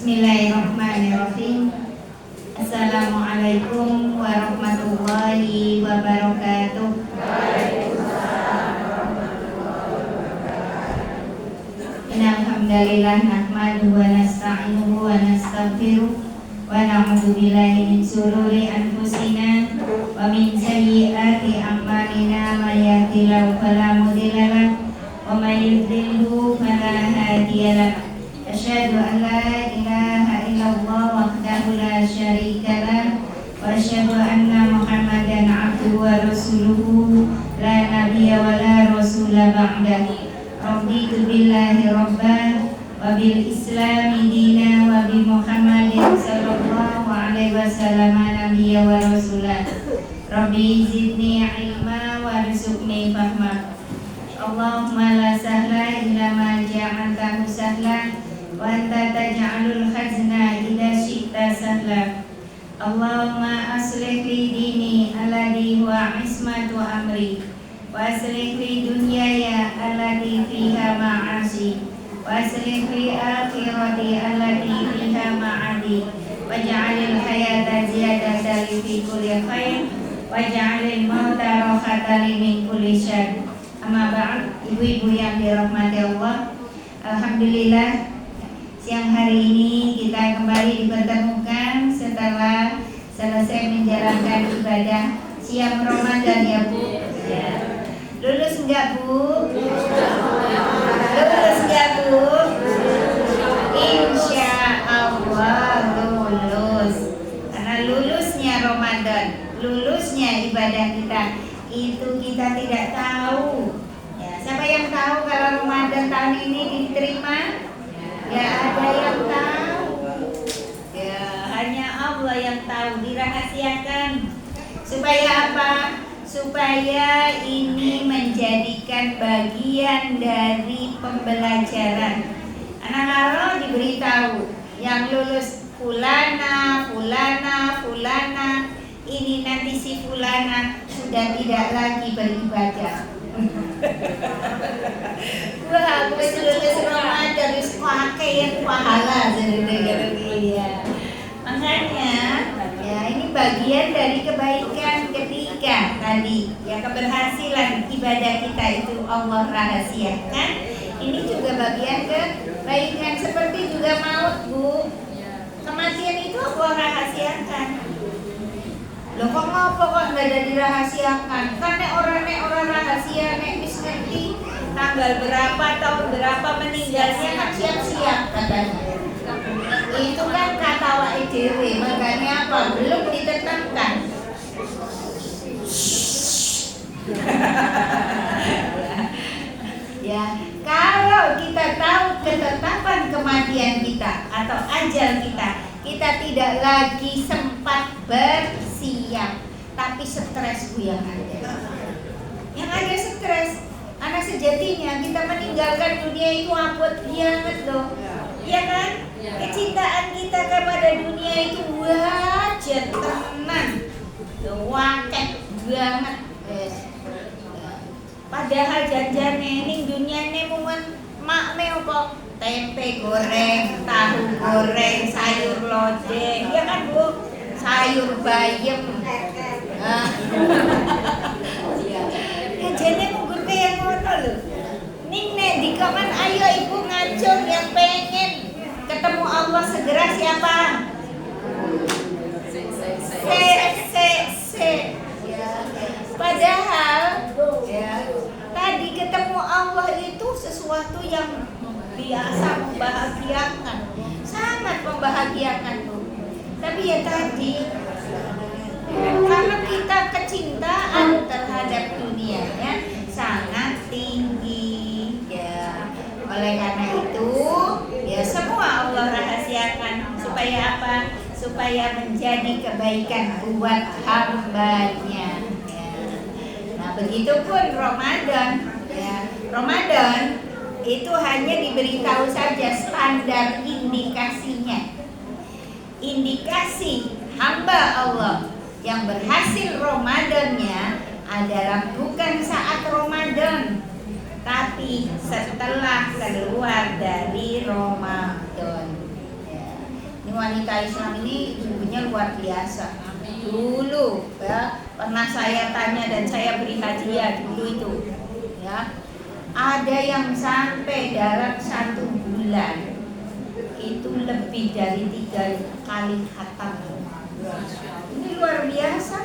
Bismillahirrahmanirrahim. Assalamualaikum warahmatullahi wabarakatuh. Innal hamdalillah nahmaduhu wa nasta'inuhu wa nastaghfiruh wa na'udzu billahi min shururi anfusina wa min sayyiati a'malina may yahdihillahu fala mudilla lahu wa may yudlilhu fala hadiya lahu. Asyhadu an la ilaha illallah wahdahu la syarika lah wa asyhadu anna Muhammadan abduhu wa rasuluhu la nabiyya wa la rasula ba'dahu. Raditu billahi rabban wa bil islami dina wa bi Muhammadin sallallahu alaihi wasallam nabiyya wa rasulah. Rabbi zidni ilma warzuqni fahma. Allahumma la sahla illa ma ja'altahu sahla wa anta taj'alul hazna idza syi'ta sahla. Allahumma aslih li dini alladhi huwa ismatu amri wa aslih li dunyaya allati fiha ma'asi wa aslih li akhirati allati fiha ma'adi waj'alil hayata ziyadatan li fi kulli khair waj'alil mauta rahatan li min kulli syarr. Amma ba'd, ibu-ibu yang dirahmati Allah, alhamdulillah siang hari ini kita kembali dipertemukan setelah selesai menjalankan ibadah siang Ramadan ya Bu. Ya. Lulus enggak Bu? Lulus enggak Bu? Insya Allah lulus. Karena lulusnya Ramadan, lulusnya ibadah kita itu kita tidak tahu. Ya, siapa yang tahu kalau Ramadan tahun ini diterima? Ya ada yang tahu. Ya hanya Allah yang tahu, dirahasiakan. Supaya apa? Supaya ini menjadikan bagian dari pembelajaran. Anak kalau diberitahu yang lulus fulana, fulana, fulana, ini nanti si fulana sudah tidak lagi beribadah. Wah, wis lulus Ramadan wis pakai yang pahala ya. Makanya ya ini bagian dari kebaikan ketika tadi ya keberhasilan ibadah kita itu Allah rahasiakan. Ini juga bagian kebaikan seperti juga maut Bu. Kematian itu Allah rahasiakan. Loh kok ngopo kok nggak ada dirahasiakan? Karena orang rahasia nek wis ngerti tanggal berapa tahun berapa meninggalnya kan siap-siap katanya. Itu kan kata awake dhewe, makanya apa? Belum ditetapkan. Ya, kalau kita tahu ketetapan kematian kita atau ajal kita tidak lagi sempat bersiap, tapi stres Bu yang ada. Yang ada stres. Karena sejatinya kita meninggalkan dunia itu abot banget loh. Iya kan? Kecintaan kita kepada dunia itu wajar tenan. Wakek banget. Padahal janjane ning dunyane mung makne apa? Tempe goreng, tahu goreng, sayur lodeh, ya kan Bu? Sayur bayam. Jane munggur kaya ngono lho. Ning nek dikaman ayo ibu ngajur yang pengen ketemu Allah segera siapa? Ya. Padahal ya, tadi ketemu Allah itu sesuatu yang biasa membahagiakan, sangat membahagiakan Bu. Tapi ya tadi karena kita kecintaan terhadap dunianya sangat tinggi ya. Oleh karena itu ya semua Allah rahasiakan supaya apa? Supaya menjadi kebaikan buat hambanya ya. Nah begitupun Ramadan ya. Ramadan itu hanya diberitahu saja standar indikasinya. Indikasi hamba Allah yang berhasil Ramadannya adalah bukan saat Ramadan, tapi setelah keluar dari Ramadan. Ya. wanita Islam ini sungguhnya luar biasa. Dulu ya pernah saya tanya dan saya beri hadiah dulu itu ya, ada yang sampai dalam 1 bulan itu lebih dari 3 kali khatam. Ini luar biasa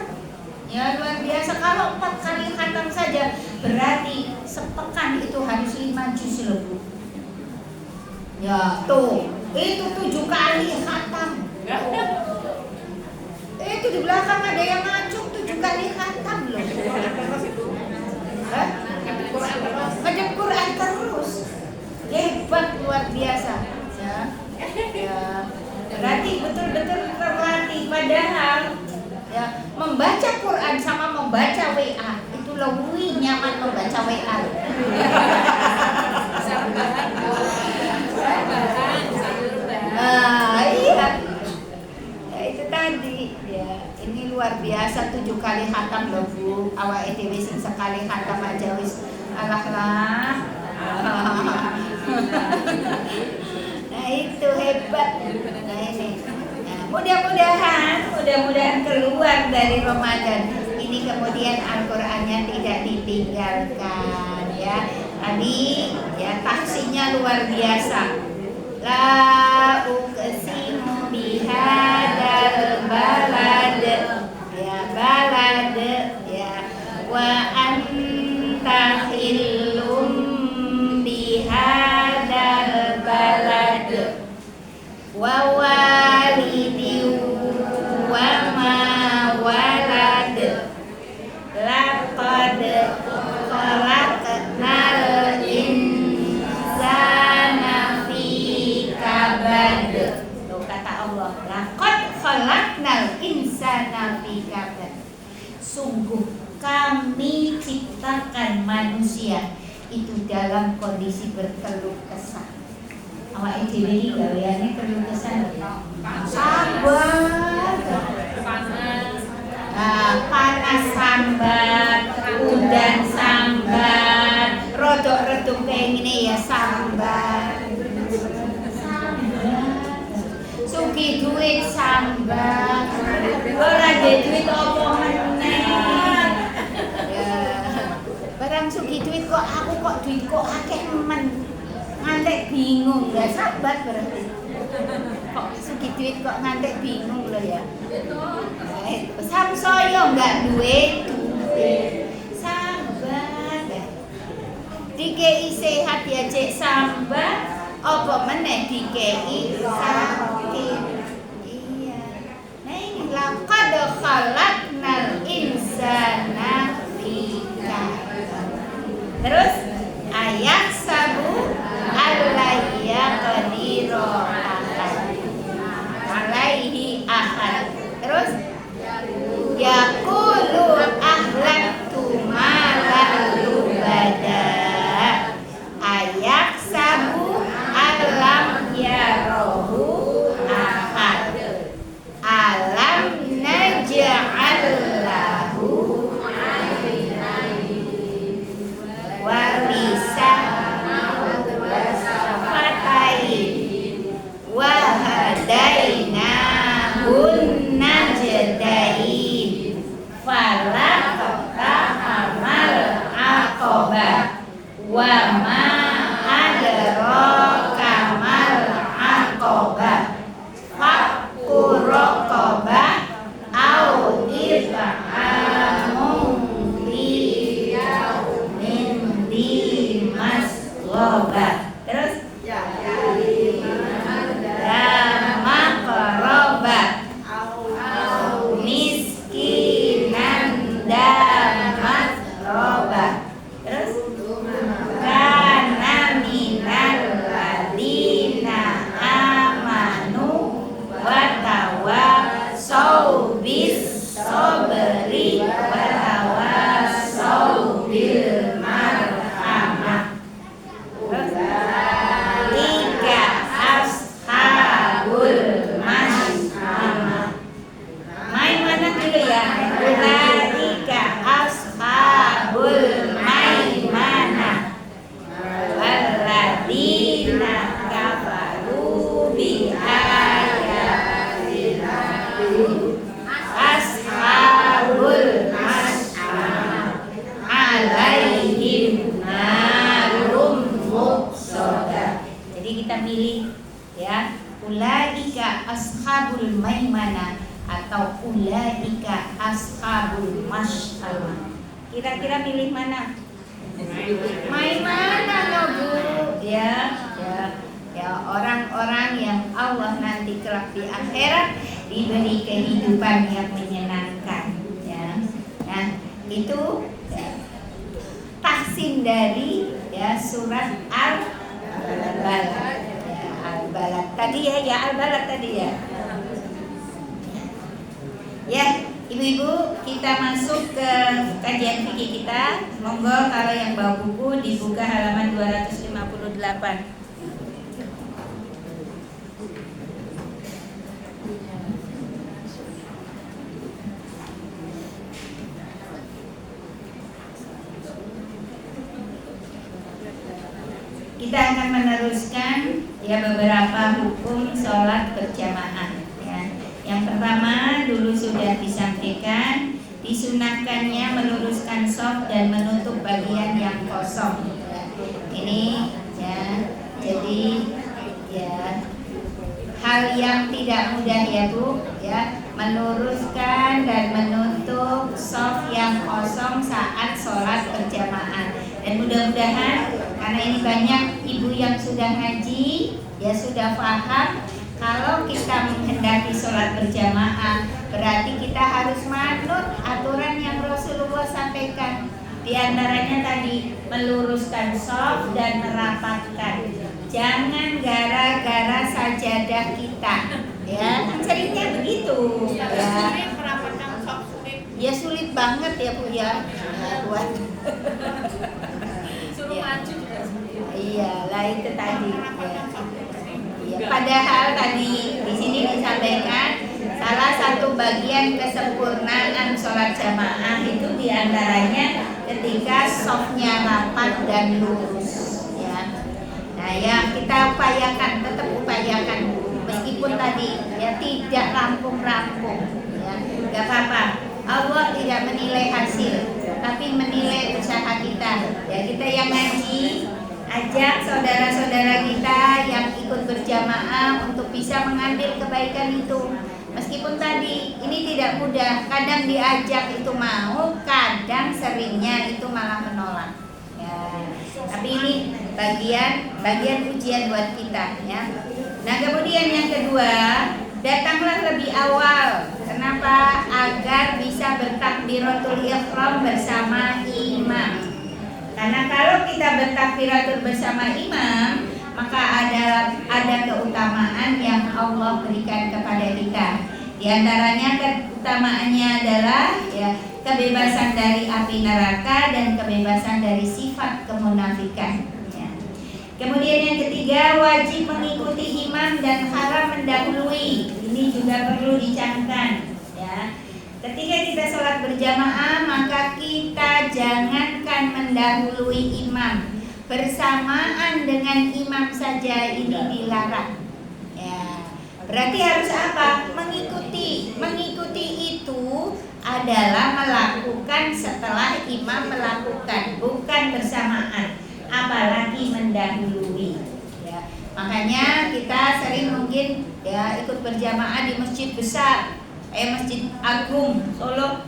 ya, luar biasa. Kalau 4 kali khatam saja berarti sepekan itu harus 5 juz loh Bu. Ya tuh, itu 7 kali khatam. Itu di belakang ada yang ngacung 7 kali khatam loh. Baca Quran terus. Hebat, luar biasa. Ya. Berarti betul-betul terlatih. Padahal ya, membaca Quran sama membaca WA itu lebih nyaman membaca WA. Iya. Ya, itu tadi ya. Ini luar biasa 7 kali khatam loh Bu. Awake dhewe sing sekali khatam aja wis alah lah. Nah itu hebat. Nah ini. Nah, mudah-mudahan keluar dari Ramadan ini kemudian Al-Qur'annya tidak ditinggalkan ya. Tadi ya tahsinnya luar biasa. La uqsimu bihadzal balad ya, balad ya, wa anta khillum bihadzal balad wa walidin wa ma walad laqad khalaqnal insana fi kabad. Tuh kata Allah, laqad khalaqnal insana fi kabad. Sungguh kami ciptakan manusia itu dalam kondisi berkeluh kesah. Awak dhewe iki gaweane keluh kesah. Sabar. Panas sambat, udan sambat, rodok reduk pengine ya sambat. Sugih duit sambat. Ora duit apa meneh. Ya. Barang sugih duit kok aku kok duit kok akeh men. Ngantek bingung, enggak sabar berarti. Kok sugih duit kok ngantek bingung loh ya. Samsoyo enggak duit, sabar. Dikei sehat ya cek sambat, apa meneh dikei sakit. Iya. Nah ini laqad khalaqnal insana fi kabad. Terus ayat sabu alayya qadira alaihi ahad. Terus yaqulu ahlaktu malan lubada ayak sabu alam yarahu ahad alam naj'al lahu warisa wa hadainahun najdain fala taqamal aqabah wa ma adraka mal aqabah fakku raqabah au it'amun li yaumin dhi masghaba. Terus miskinan damat roba. Terus kana minal ladina amanu wa tawassaw bis sabri wa tawassaw bil marhamah. Tiga ashabul mash'amah. Main mana dulu ya? Ulaika ashabul maimanah walladzina kafaru bi ayati ya, ulaika ashabul maimanah atau ulaika ashabul masy'amah. Kira-kira milih mana? Maimanah loh Bu, ya, orang-orang yang Allah nanti kelak di akhirat diberi kehidupan yang menyenangkan, ya. Nah, itu ya, tahsin dari ya surat Al-Balad. Ya, Al-Balad tadi ya, Al-Balad tadi ya. Ya, ibu-ibu, kita masuk ke kajian fikih kita. Monggo kalau yang bawa buku dibuka halaman 258. Kita akan meneruskan ya beberapa hukum sholat berjamaah. Ya. Yang pertama dulu sudah disampaikan, disunahkannya meluruskan shaf dan menutup bagian yang kosong. Ya. Ini ya, jadi ya hal yang tidak mudah ya Bu, ya, meluruskan dan menutup shaf yang kosong saat sholat berjamaah. Dan mudah-mudahan karena ini banyak ibu yang sudah ngaji, ya sudah paham kalau kita menghendaki sholat berjamaah berarti kita harus manut aturan yang Rasulullah sampaikan. Di antaranya tadi meluruskan shaf dan merapatkan. Jangan gara-gara sajadah kita, ya kan seringnya begitu. Ya, Merapatkan shaf sulit. ya sulit banget ya Bu ya. Buat Suruh maju juga sulit. iya lah itu tadi ya. Merapatkan shaf sulit. Ya, padahal tadi di sini disampaikan salah satu bagian kesempurnaan sholat jamaah itu diantaranya ketika shafnya rapat dan lurus. Ya. Nah ya kita upayakan, tetap upayakan meskipun tadi ya tidak rampung-rampung. Ya, nggak apa-apa. Allah tidak menilai hasil, tapi menilai usaha kita. Ya kita yang ngaji, ajak saudara-saudara kita yang ikut berjamaah untuk bisa mengambil kebaikan itu. Meskipun tadi ini tidak mudah, kadang diajak itu mau, kadang seringnya itu malah menolak. Ya, tapi ini bagian ujian buat kita ya. Nah kemudian yang kedua, datanglah lebih awal. Kenapa? Agar bisa bertakbiratul ihram bersama imam. Karena kalau kita bertakbiratul bersama imam, maka ada keutamaan yang Allah berikan kepada kita. Di antaranya keutamaannya adalah ya kebebasan dari api neraka dan kebebasan dari sifat kemunafikan. Ya. Kemudian yang ketiga, wajib mengikuti imam dan haram mendahului. Ini juga perlu dicamkan. Ya. Ketika kita sholat berjamaah, maka kita jangankan mendahului imam, bersamaan dengan imam saja ini dilarang. Ya, berarti harus apa? Mengikuti itu adalah melakukan setelah imam melakukan, bukan bersamaan, apalagi mendahului. Ya, makanya kita sering mungkin ya ikut berjamaah di masjid besar, Masjid Agung Solo.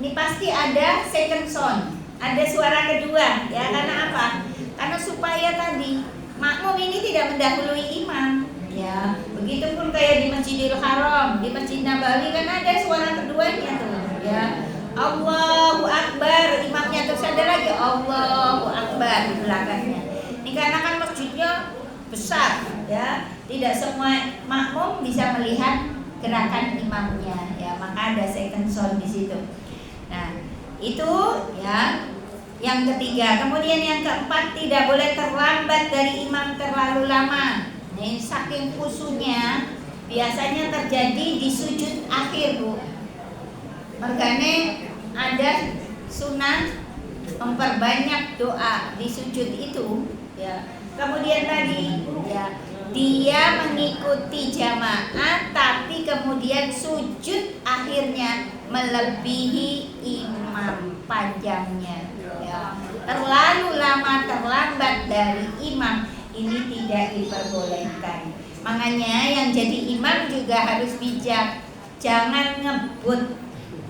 Ini pasti ada second sound, ada suara kedua, ya karena apa? Karena supaya tadi makmum ini tidak mendahului imam. Ya, begitupun kayak di Masjidil Haram, di Masjid Nabawi kan ada suara keduanya tuh. Ya, Allahu Akbar, imamnya terus ada lagi Allahu Akbar di belakangnya. Ini karena kan masjidnya besar, ya, tidak semua makmum bisa melihat gerakan imamnya, ya maka ada second sound di situ. Nah, itu ya yang ketiga. Kemudian yang keempat, tidak boleh terlambat dari imam terlalu lama. Ini saking khusyuknya biasanya terjadi di sujud akhir Bu. Makanya ada sunnah memperbanyak doa di sujud itu. Ya. Kemudian tadi ya dia mengikuti jamaah tapi kemudian sujud akhirnya melebihi imam panjangnya. Ya. Terlalu lama terlambat dari imam ini tidak diperbolehkan. Makanya yang jadi imam juga harus bijak, jangan ngebut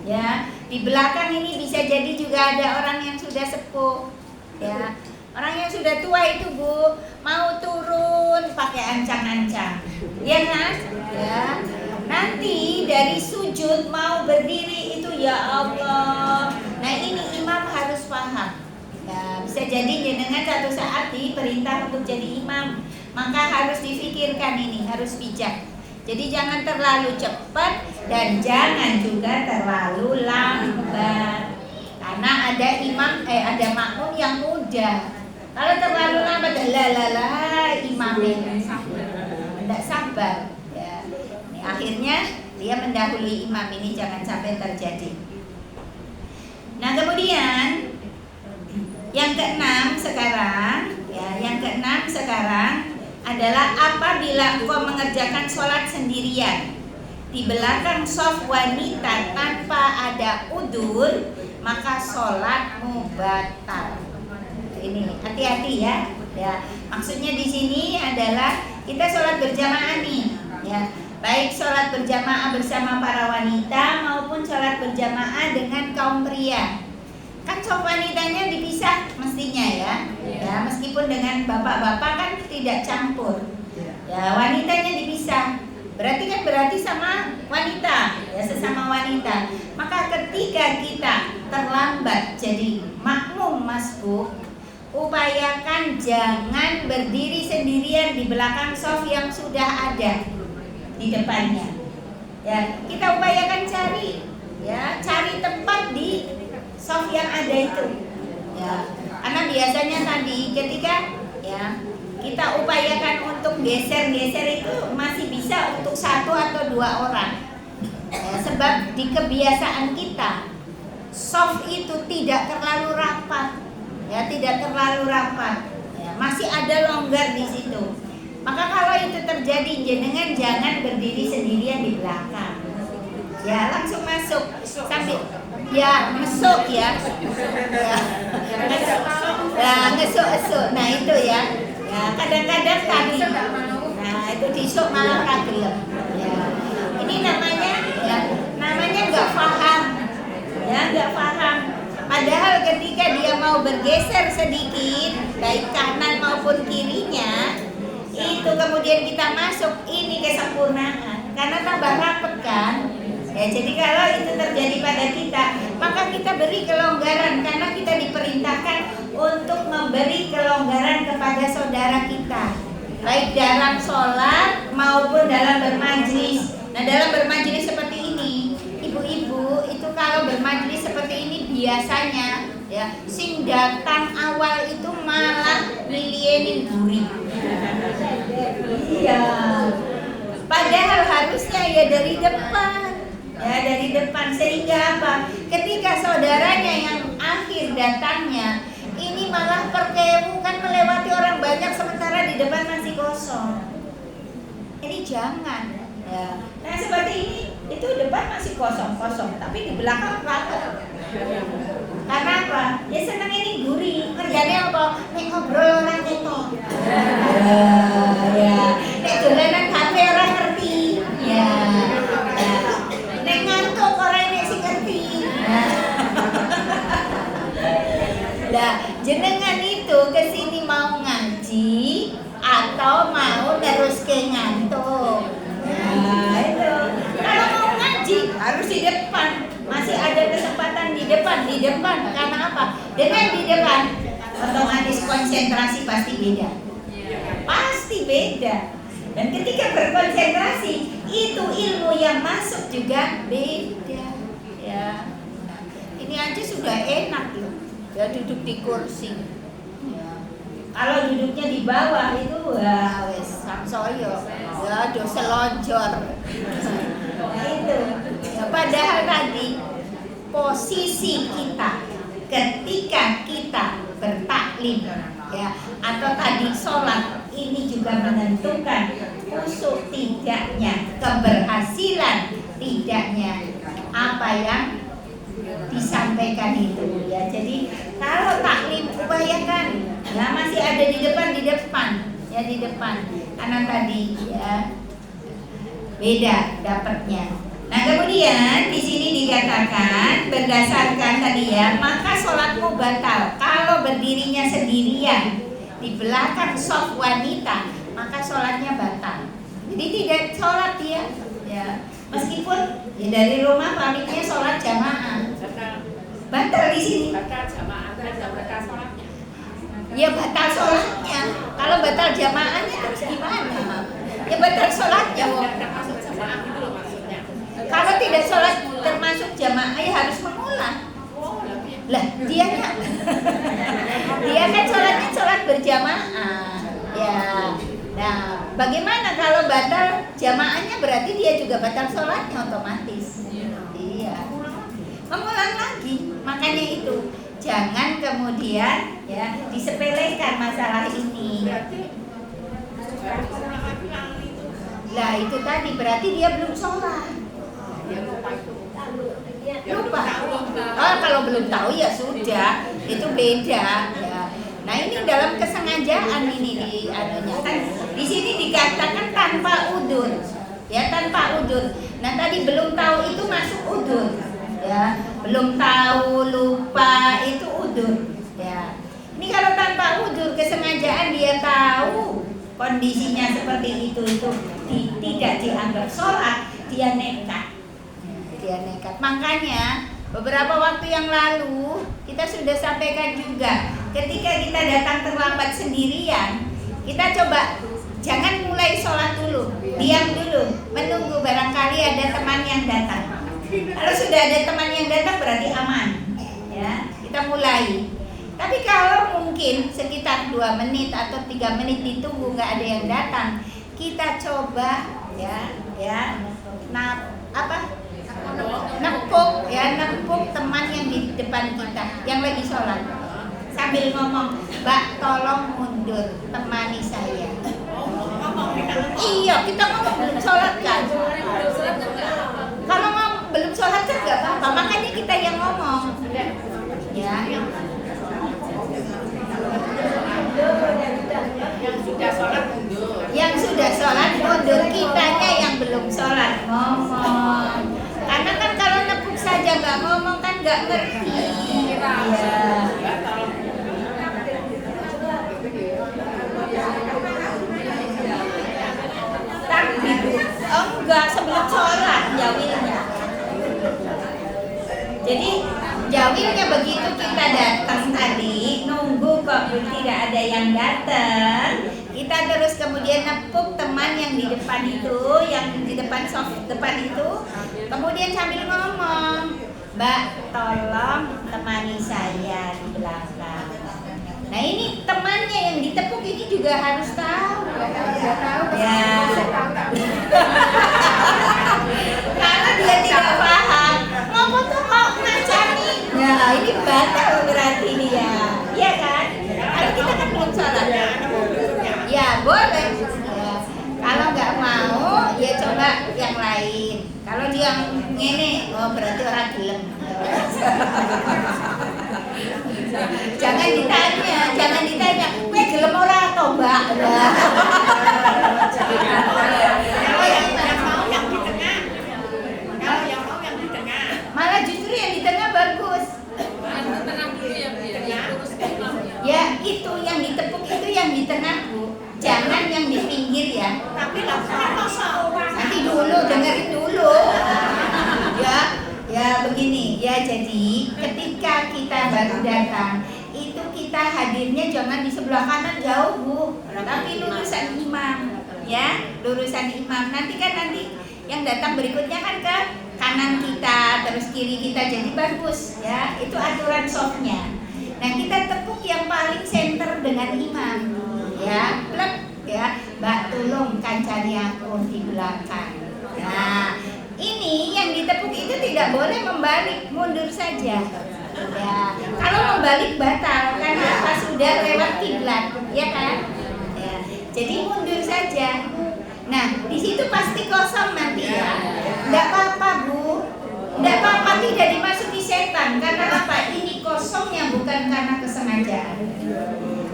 ya. Di belakang ini bisa jadi juga ada orang yang sudah sepuh ya. Orang yang sudah tua itu Bu, mau turun pakai ancang-ancang, ya kan? Ya. Nanti dari sujud mau berdiri itu ya Allah. Nah ini imam harus paham. Ya, bisa jadi jenengan satu saat diperintah untuk jadi imam, maka harus difikirkan ini, harus bijak. Jadi jangan terlalu cepat dan jangan juga terlalu lambat. Karena ada ada makmum yang muda. Kalau terlalu lambat, imamnya tidak sabar. Ya. Ini akhirnya dia mendahului imam, ini jangan sampai terjadi. Nah kemudian yang keenam sekarang, ya, yang keenam sekarang adalah apabila engkau mengerjakan sholat sendirian di belakang shaf wanita tanpa ada udzur, maka sholatmu batal. Ini hati-hati ya. Ya, maksudnya di sini adalah kita sholat berjamaah nih, ya. Baik sholat berjamaah bersama para wanita maupun sholat berjamaah dengan kaum pria. Kan shaf wanitanya dipisah mestinya ya. Ya, meskipun dengan bapak-bapak kan tidak campur. Ya, wanitanya dipisah. Berarti sama wanita, ya sesama wanita. Maka ketika kita terlambat jadi makmum masbuk, upayakan jangan berdiri sendirian di belakang shaf yang sudah ada di depannya. Ya, kita upayakan cari tempat di shaf yang ada itu. Ya, karena biasanya tadi ketika ya kita upayakan untuk geser-geser itu masih bisa untuk 1 atau 2 orang. Ya, sebab di kebiasaan kita shaf itu tidak terlalu rapat. Ya, tidak terlalu rapat. Ya, masih ada longgar di situ. Maka kalau itu terjadi, jenengan jangan berdiri sendirian di belakang. Ya, langsung masuk sambil ya mesuk ya. Ngesuk-esuk. Nah, itu ya. Ya, kadang-kadang tadi. Nah, itu disuk malah kagel. Ya. Ini namanya enggak paham. Ya, enggak paham. Padahal ketika dia mau bergeser sedikit, baik kanan maupun kirinya, itu kemudian kita masuk, ini kesempurnaan. Karena tambah rapat kan. Ya, jadi kalau itu terjadi pada kita, maka kita beri kelonggaran. Karena kita diperintahkan untuk memberi kelonggaran kepada saudara kita, baik dalam sholat maupun dalam bermajlis. Nah, dalam bermajlis seperti ini, ibu-ibu itu kalau bermajlis seperti ini biasanya ya sing datang awal itu malah milienin gurih. Iya. Padahal harusnya ya dari depan. Ya, dari depan, sehingga apa? Ketika saudaranya yang akhir datangnya ini malah perkewu kan melewati orang banyak sementara di depan masih kosong. Ini jangan. Ya. Nah seperti ini, itu depan masih kosong, tapi di belakang rapat. Karena apa? Ya senang ini gurih. Kerjanya apa? Nek ngobrol orang itu. Ya. Nek dolanan HP orang ngerti. Ya. Nek ngantuk orang nek sing ngerti. Nah, jenengan itu kesini mau ngaji atau mau terus ke ngantuk. Nah, itu. Kalau mau ngaji harus di depan. Masih ada kesempatan di depan. Karena apa? Dengan di depan otomatis konsentrasi pasti beda. Pasti beda. Dan ketika berkonsentrasi, itu ilmu yang masuk juga beda. Ya. Nah, ini aja sudah enak loh. Ya duduk di kursi. Ya. Kalau duduknya di bawah itu wah wes samsoyo. Ya do selonjor. Itu. Ya, padahal tadi posisi kita ketika kita bertaklim ya atau tadi sholat ini juga menentukan khusyuk tidaknya, keberhasilan tidaknya apa yang disampaikan itu ya. Jadi kalau taklim upayakan ya masih ada di depan ya di depan karena tadi ya beda dapatnya. Nah kemudian di sini dikatakan berdasarkan tadi ya, maka sholatmu batal kalau berdirinya sendirian di belakang shaf wanita, maka sholatnya batal. Jadi tidak sholat dia, ya meskipun ya dari rumah pamitnya sholat jamaah, batal di sini. Batal jamaah dan batal sholatnya. Ya batal sholatnya. Kalau batal jamaahnya terus gimana? Ya batal sholatnya. Tidak masuk jamaah itu loh maksudnya. Kalau tidak sholat termasuk jamaah ya harus mengulang. Oh, lebih. Lah dia kan sholatnya sholat berjamaah. Ya. Nah, bagaimana kalau batal jamaahnya, berarti dia juga batal sholatnya otomatis. Iya. Mengulang lagi. Makanya itu jangan kemudian ya disepelekan masalah ini. Berarti ulang itu. Lah itu tadi berarti dia belum sholat. Dia lupa itu. Lupa. Oh, kalau belum tahu ya sudah, itu beda ya. Nah ini dalam kesengajaan ini di anunya kan di sini dikatakan tanpa udur, ya tanpa udur. Nah tadi belum tahu itu masuk udur, ya belum tahu lupa itu udur, ya. Ini kalau tanpa udur kesengajaan dia tahu kondisinya seperti itu tidak dianggap sholat, dia nekat. Makanya beberapa waktu yang lalu kita sudah sampaikan juga, ketika kita datang terlambat sendirian, kita coba jangan mulai sholat dulu, diam dulu, menunggu barangkali ada teman yang datang. Kalau sudah ada teman yang datang berarti aman, ya kita mulai. Tapi kalau mungkin sekitar 2 menit atau 3 menit ditunggu nggak ada yang datang, kita coba nempuk teman yang di depan kita yang lagi sholat sambil ngomong, Mbak tolong mundur, temani saya. Iya, kita ngomong belum sholat kan. Kalau belum sholat kan nggak apa-apa, makanya kita yang ngomong, ya. Yang sudah sholat mundur, kitanya yang belum sholat ngomong. Karena kan kalau nepuk saja nggak ngomong kan nggak ngerti. Ya. Tapi enggak sebelum sholat jawilnya. Jadi jawilnya begitu kita datang tadi, nunggu kok tidak ada yang datang, kita terus kemudian nepuk teman yang di depan itu, yang di depan soft depan itu, kemudian sambil ngomong, Mbak tolong temani saya di belakang. Nah ini temannya yang ditepuk ini juga harus tahu. Ya. Kalau dia tidak paham, ngomong tuh mau ngacani. Nah ini batal berarti dia, ya kan? Kalau kita kan belum sholat. Ya boleh. Ya. Kalau nggak mau, ya coba yang lain. Kalau dia ngene, oh berarti orang gelem. Jangan ditanya, kowe gelem ora to, Mbak? Kalau yang mau yang di tengah. Kalau yang mau yang di tengah. Malah justru yang di tengah bagus. Yang tengah dulu yang di tengah. Terus ke imamnya. Ya itu yang ditepuk itu yang di tengah, Bu. Jangan yang di pinggir ya. Tapi lakukan kosong. Nanti dulu dengerin dulu. Ya begini ya, jadi ketika kita baru datang itu kita hadirnya jangan di sebelah kanan jauh, Bu, tapi lurusan imam, ya lurusan imam. Nanti yang datang berikutnya kan ke kanan kita, terus kiri kita, jadi bagus ya, itu aturan softnya. Nah kita tepuk yang paling center dengan imam, ya plek ya, Mbak tolong kancani aku di belakang. Nah ini yang ditepuk itu tidak boleh membalik, mundur saja. Ya, kalau membalik batal karena apa, sudah lewat kiblat, ya kan? Ya, jadi mundur saja. Nah, di situ pasti kosong nanti ya. Tidak apa-apa, Bu. Tidak apa-apa, tidak dimasuki setan. Karena apa? Ini kosongnya bukan karena kesengajaan.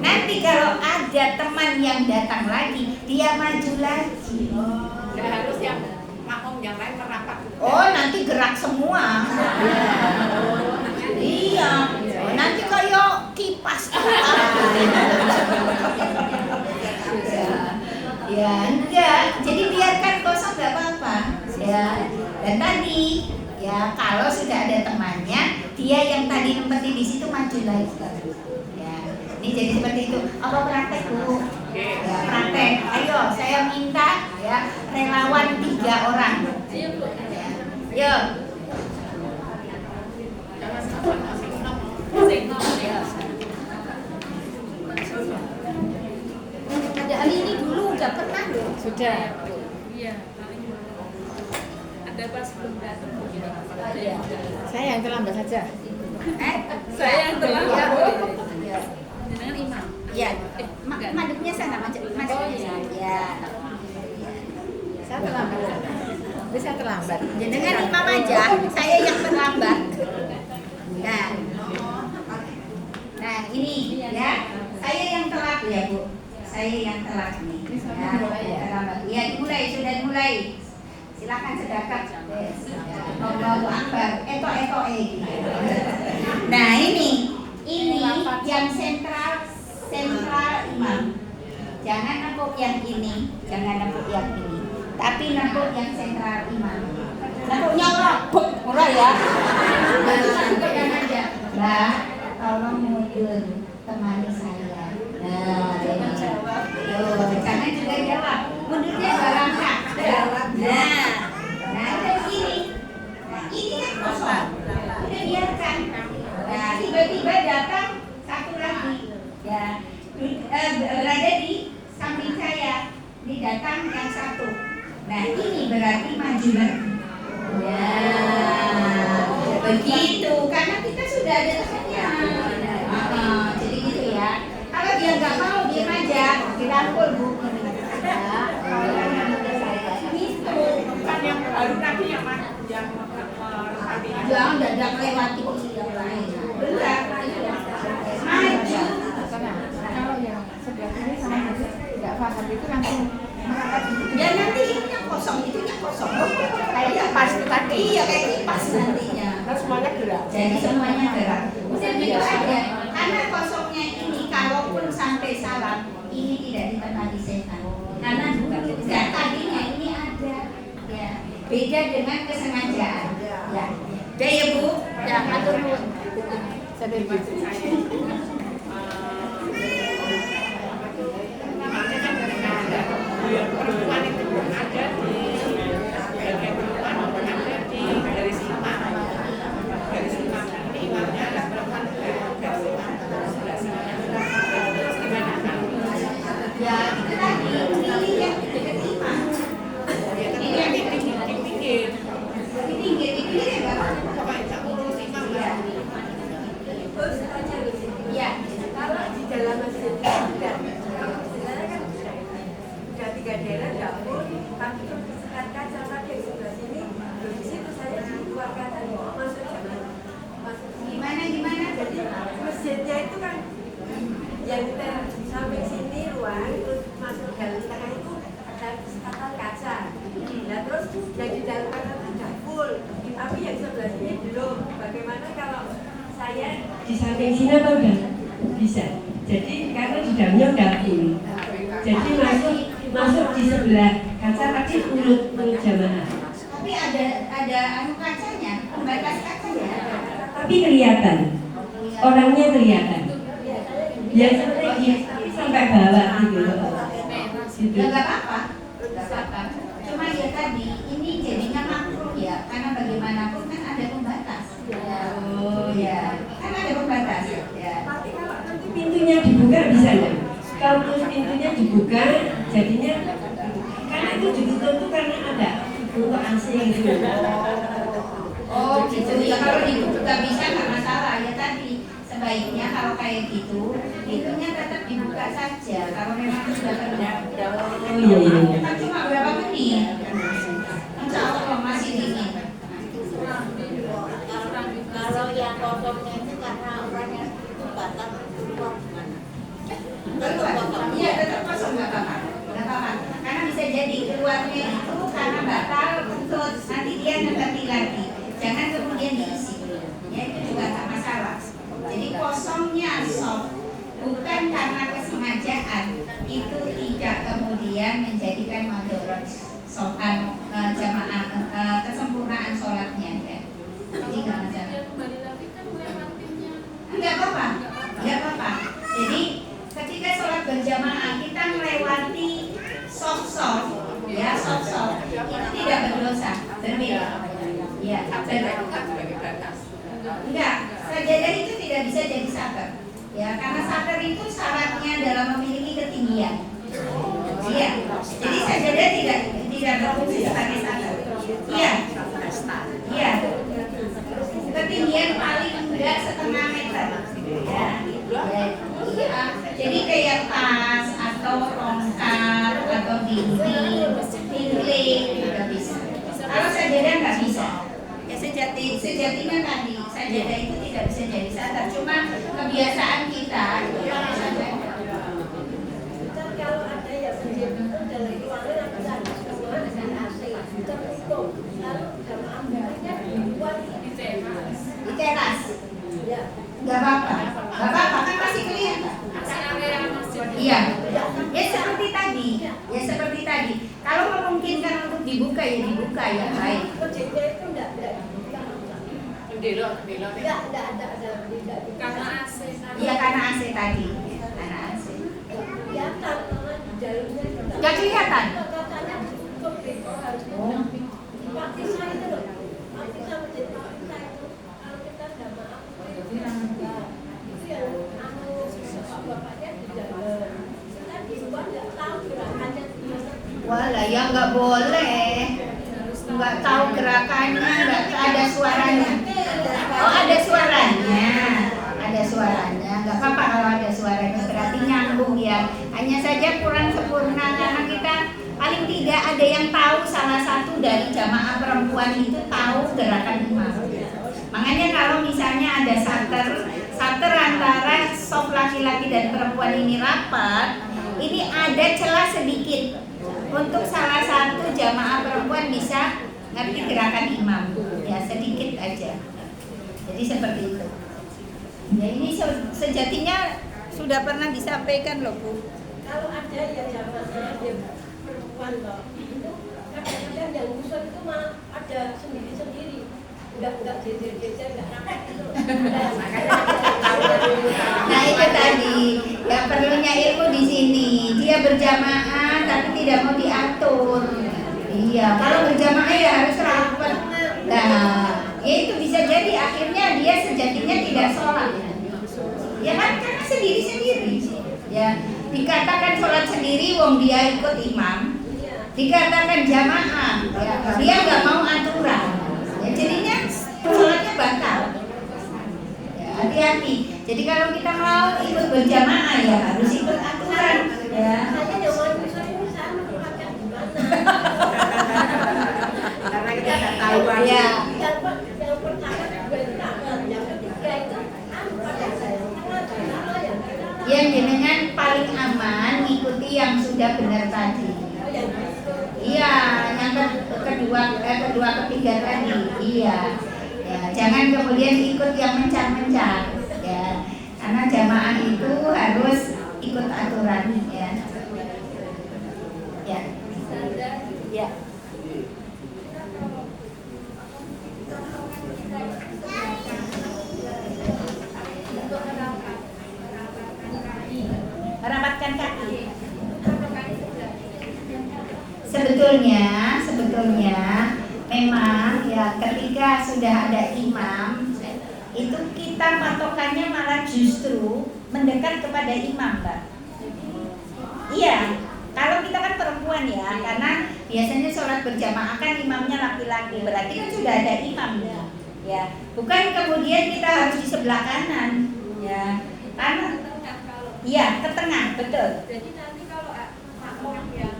Nanti kalau ada teman yang datang lagi, dia maju lagi. Nggak harus yang Ya, kalau sudah ada temannya, dia yang tadi nempetin di situ maju lagi. Ya, ini jadi seperti itu. Apa praktek Bu? Ya, praktek. Ayo, saya minta ya relawan 3 orang. Ya. Yuk. Ada Ali ini dulu udah pernah loh. Sudah. Iya. Ada pas belum datang. Iya. Saya yang terlambat saja. Saya yang terlambat. Ya. Dengan imam. Ya, madepnya sana, madepnya sana. Ya. Saya terlambat. Bisa terlambat. Dengan imam aja, saya yang terlambat. Nah ini ya, saya yang telat ya Bu. Saya yang telat nih. Ya, terlambat. Ya dimulai, sudah dimulai. Silakan sedekap. Allahu Akbar. Eto. Nah ini yang sentral imam. Jangan nempuk yang ini, tapi nempuk yang sentral imam. Nempuknya ora ya. Jangan aja. Mbak, tolong mundur, temani saya. Nah, jangan juga jawab. Mundurnya 2 langkah. Nah, udah begini. Nah, ini kan kosong. Udah biarkan. Nah, tiba-tiba datang satu lagi. Ya, berada di samping saya. Ini datang yang satu. Nah, ini berarti maju lagi. Ya, begitu. Karena kita sudah ada temannya. Jadi gitu ya. Kalau dia nggak mau, diam aja. Dirangkul Bu. Ya, gitu. Bukan yang baru tadi yang Jangan dadak lewati yang lain. Benar. Maju. kalau yang sebelah kiri sama nanti nggak paham itu langsung mengangkat gitu. Ya nanti ini yang kosong, itu yang kosong. Kayak kipas tadi. Iya, kayak kipas nantinya. Terus semuanya gerak. Jadi semuanya gerak. Udah gitu aja. Karena kosongnya ini kalaupun sampai salam, ini tidak ditempati setan. Karena bukan tadinya ini ada. Ya. Beda dengan kesengajaan. Ya. Udah ya Bu. Ya, atur nuwun. Saya perempuan itu ada di bagian perempuan maupun ada di garis imam. Garis imam ini imamnya ada perempuan dari garis imam sebelah sini. Terus gimana kan? Ya, itu tadi pilih yang dekat imam. Ini yang di pinggir. Di pinggir ya Pak. Pokoknya tak urus imam lah. Ya. Kalau di dalam masjid itu tidak, kalau sebenarnya kan sudah 3 daerah dapur, tapi untuk sekat kaca tadi yang sebelah sini, di situ saya dikeluarkan dan masuk jalan. Gimana? Jadi masjidnya itu kan yang sampai sini ruang, terus masuk jalan tengah itu ada sekatan kaca. Nah terus yang di dalam kaca itu dapur, tapi yang sebelah sini belum. Bagaimana kalau saya di samping sini apa udah bisa? Jadi karena di dalamnya udah full, jadi masuk di sebelah kaca tadi urut jamaah. Tapi ada anu kacanya, pembatas kacanya. Tapi kelihatan, orangnya kelihatan. Ya seperti ini, tapi sampai bawah gitu. Gitu. Ya nggak apa-apa. Cuma ya tadi ini jadinya makruh ya, karena bagaimanapun kan ada pembatas. Oh ya, kan ada pembatas ya. tapi kalau nanti Pintunya dibuka bisa nggak? Kalau pintunya dibuka, jadinya karena itu ditutup tuh karena ada untuk AC gitu. Oh gitu ya, kalau dibuka bisa nggak masalah ya tadi. Sebaiknya kalau kayak gitu, pintunya tetap dibuka saja. Kalau memang sudah terbuka. Oh iya. Kan cuma berapa menit? Insya Allah masih dingin. Kalau yang kosongnya itu karena orangnya itu batal keluar gimana? Iya tetap kosong nggak apa-apa. Karena bisa jadi keluarnya itu karena batal untuk nanti dia nanti lagi. Jangan kemudian diisi. Ya itu juga tak masalah. Jadi kosongnya soft bukan karena kesengajaan, itu tidak kemudian menjadikan madorot soal jamaah kesempurnaan sholatnya ya. usah. Berbeda. Iya. Sajadah itu kan sebagai batas. Enggak, sajadah itu tidak bisa jadi sater. Ya, karena sater itu syaratnya dalam memiliki ketinggian. Iya. Jadi sajadah tidak berfungsi sebagai sater. Iya. Iya. Ketinggian paling enggak setengah meter. Ya. Iya. Jadi kayak tas atau tongkat atau dinding, tiling tidak bisa. Kalau sajadah nggak bisa. Ya sejatinya tadi sajadah itu tidak bisa jadi sater. Cuma kebiasaan kita itu pakai sajadah. Kan kalau ada yang menjadi dalam ruangan ada semua ada AC, tertutup. Lalu jamaah mereka dibuat Di teras. ya. Nggak apa-apa. Nggak apa-apa kan masih kelihatan. Iya. Ya seperti tadi. Ya seperti tadi. Kalau memungkinkan untuk dibuka ya dibuka ya baik. Masjidnya itu enggak dibuka. Belok. Enggak ada tidak Karena AC. Iya karena AC tadi. Karena AC. kelihatan di dalamnya itu Nggak kelihatan. katanya ditutup gitu harus Oh. Pakisa itu loh. Pakisa masjid Pakisa itu kalau kita jamaah itu yang bapak-bapaknya di dalam. Kita di luar nggak tahu gerakannya gimana. Walah ya nggak boleh. Nggak tahu gerakannya, nggak ada suaranya. Oh ada suaranya. Ada suaranya. Nggak apa-apa kalau ada suaranya berarti nyambung ya. Hanya saja kurang sempurna karena kita paling tidak ada yang tahu salah satu dari jamaah perempuan itu tahu gerakan imam. Makanya kalau misalnya ada sater antara sop laki-laki dan perempuan ini rapat, ini ada celah sedikit untuk salah satu jamaah perempuan bisa ngerti gerakan imam, ya sedikit aja. Jadi seperti itu. Ya ini sejatinya sudah pernah disampaikan loh Bu. Kalau ada yang jamaah dia perempuan loh, itu kadang-kadang yang usul itu mah ada sendiri-sendiri. Enggak jejer-jejer, enggak rapat gitu. Nah itu tadi ya perlunya ilmu di sini. Dia berjamaah tapi tidak mau diatur. Iya, kalau berjamaah ya harus rapat. Nah, ya itu bisa jadi akhirnya dia sejatinya tidak sholat. Ya kan karena sendiri-sendiri. Ya dikatakan sholat sendiri, wong dia ikut imam. Dikatakan jamaah, ya dia nggak mau aturan. Ya jadinya sholatnya batal. Hati-hati. Jadi kalau kita mau ikut berjamaah ya harus ikut aturan. Ya. Hanya yang mau usul ini saya menempatkan di mana. Karena kita nggak tahu Ya. Yang pertama juga tangan, yang ketiga itu pada saya. Karena yang Yang jenengan paling aman ikuti yang sudah benar tadi. Iya, yang kedua, ketiga tadi. Iya. Ya, jangan kemudian ikut yang mencar-mencar. Ya, karena jamaah itu harus ikut aturan. Ya. Ya. Ya. Merapatkan kaki. Sebetulnya memang ya ketika sudah ada imam itu kita patokannya malah justru mendekat kepada imam, Mbak. Iya, kalau kita kan perempuan ya, karena biasanya sholat berjamaah kan imamnya laki-laki, berarti kan sudah ada imamnya. Ya, bukan kemudian kita harus di sebelah kanan, ya, karena iya ke tengah, betul. Jadi nanti kalau makmum yang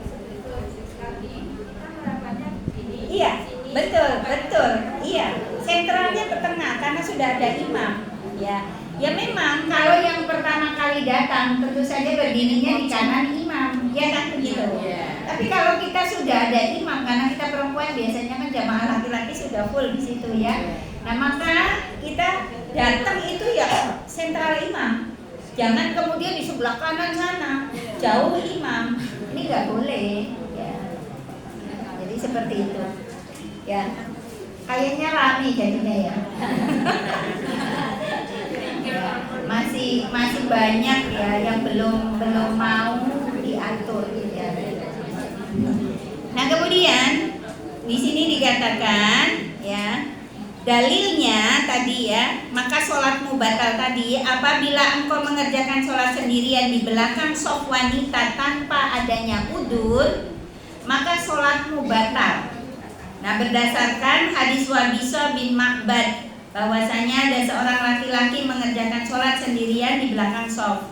sekali kan harapannya begini. Iya, betul, iya. Sentralnya ke tengah karena sudah ada imam. Ya memang kalau yang pertama kali datang tentu saja berdirinya di kanan imam, ya kan begitu. Tapi kalau kita sudah ada imam karena kita perempuan biasanya kan jamaah laki-laki sudah full di situ ya. Nah maka kita datang itu ya sentral imam. Jangan kemudian di sebelah kanan sana jauh imam. Ini nggak boleh. Ya. Jadi seperti itu. Ya, kayaknya rame jadinya ya. Ya, masih banyak ya yang belum mau diatur ya. Nah kemudian di sini dikatakan ya, dalilnya tadi ya, maka sholatmu batal tadi apabila engkau mengerjakan sholat sendirian di belakang shaf wanita tanpa adanya udzur, maka sholatmu batal. Nah, berdasarkan hadis Wabisa bin Ma'bad bahwasanya ada seorang laki-laki mengerjakan sholat sendirian di belakang shaf.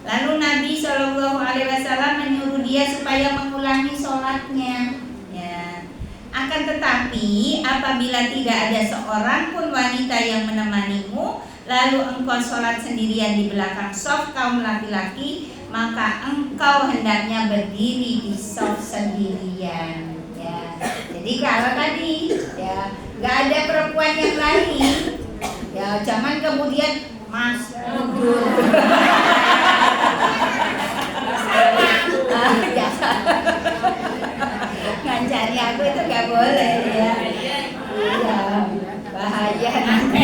Lalu Nabi SAW menyuruh dia supaya mengulangi sholatnya. Ya. Akan tetapi apabila tidak ada seorang pun wanita yang menemanimu, lalu engkau sholat sendirian di belakang shaf kaum laki-laki, maka engkau hendaknya berdiri di shaf sendirian. Ya. Jadi kalau tadi ya nggak ada perempuan yang lain, ya jangan kemudian Mas mundur. Ngancari aku itu nggak boleh ya. Iya, bahaya nanti.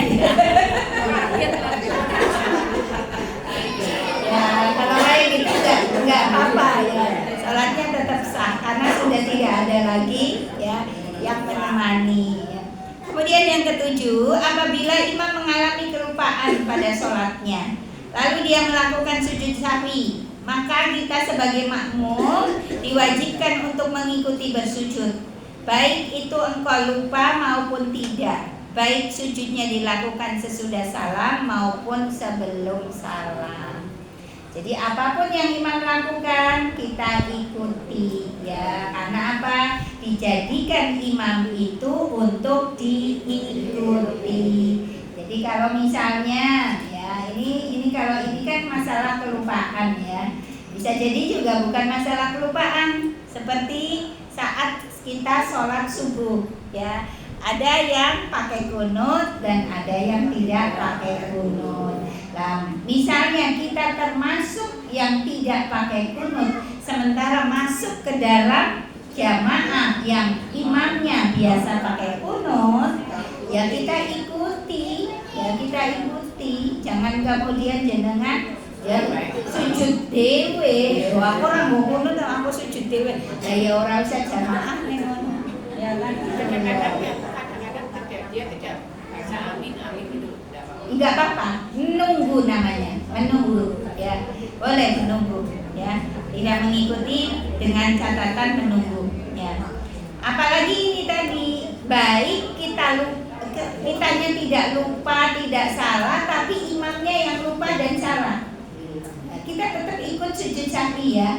Ya kalau kayak gitu nggak apa-apa ya. Sholatnya tetap sah karena sudah tidak ada lagi ya yang menemani. Ya. Kemudian yang ketujuh, apabila imam mengalami kelupaan pada sholatnya, lalu dia melakukan sujud sahwi, maka kita sebagai makmum diwajibkan untuk mengikuti bersujud, baik itu engkau lupa maupun tidak, baik sujudnya dilakukan sesudah salam maupun sebelum salam. Jadi apapun yang imam lakukan kita ikuti ya, karena apa? Dijadikan imam itu untuk diikuti. Jadi kalau misalnya ya ini kalau ini kan masalah kelupaan ya. Bisa jadi juga bukan masalah kelupaan, seperti saat kita sholat subuh ya. Ada yang pakai kunut dan ada yang tidak pakai kunut. Nah, misalnya kita termasuk yang tidak pakai kunut, sementara masuk ke dalam jamaah yang imamnya biasa pakai kunut, ya kita ikuti, jangan kemudian jenengan ya sujud dewe. Aku ora mau kunut, aku sujud dewe. Ya ora usah jamaah ning ngono. Ya kan? Kadang-kadang dia tidak bisa amin itu. Enggak apa-apa, menunggu namanya, menunggu ya, boleh menunggu ya, tidak mengikuti dengan catatan menunggu ya. Apalagi ini tadi, baik kitanya tidak lupa, tidak salah, tapi imamnya yang lupa dan salah, nah, kita tetap ikut sujud sahwi ya.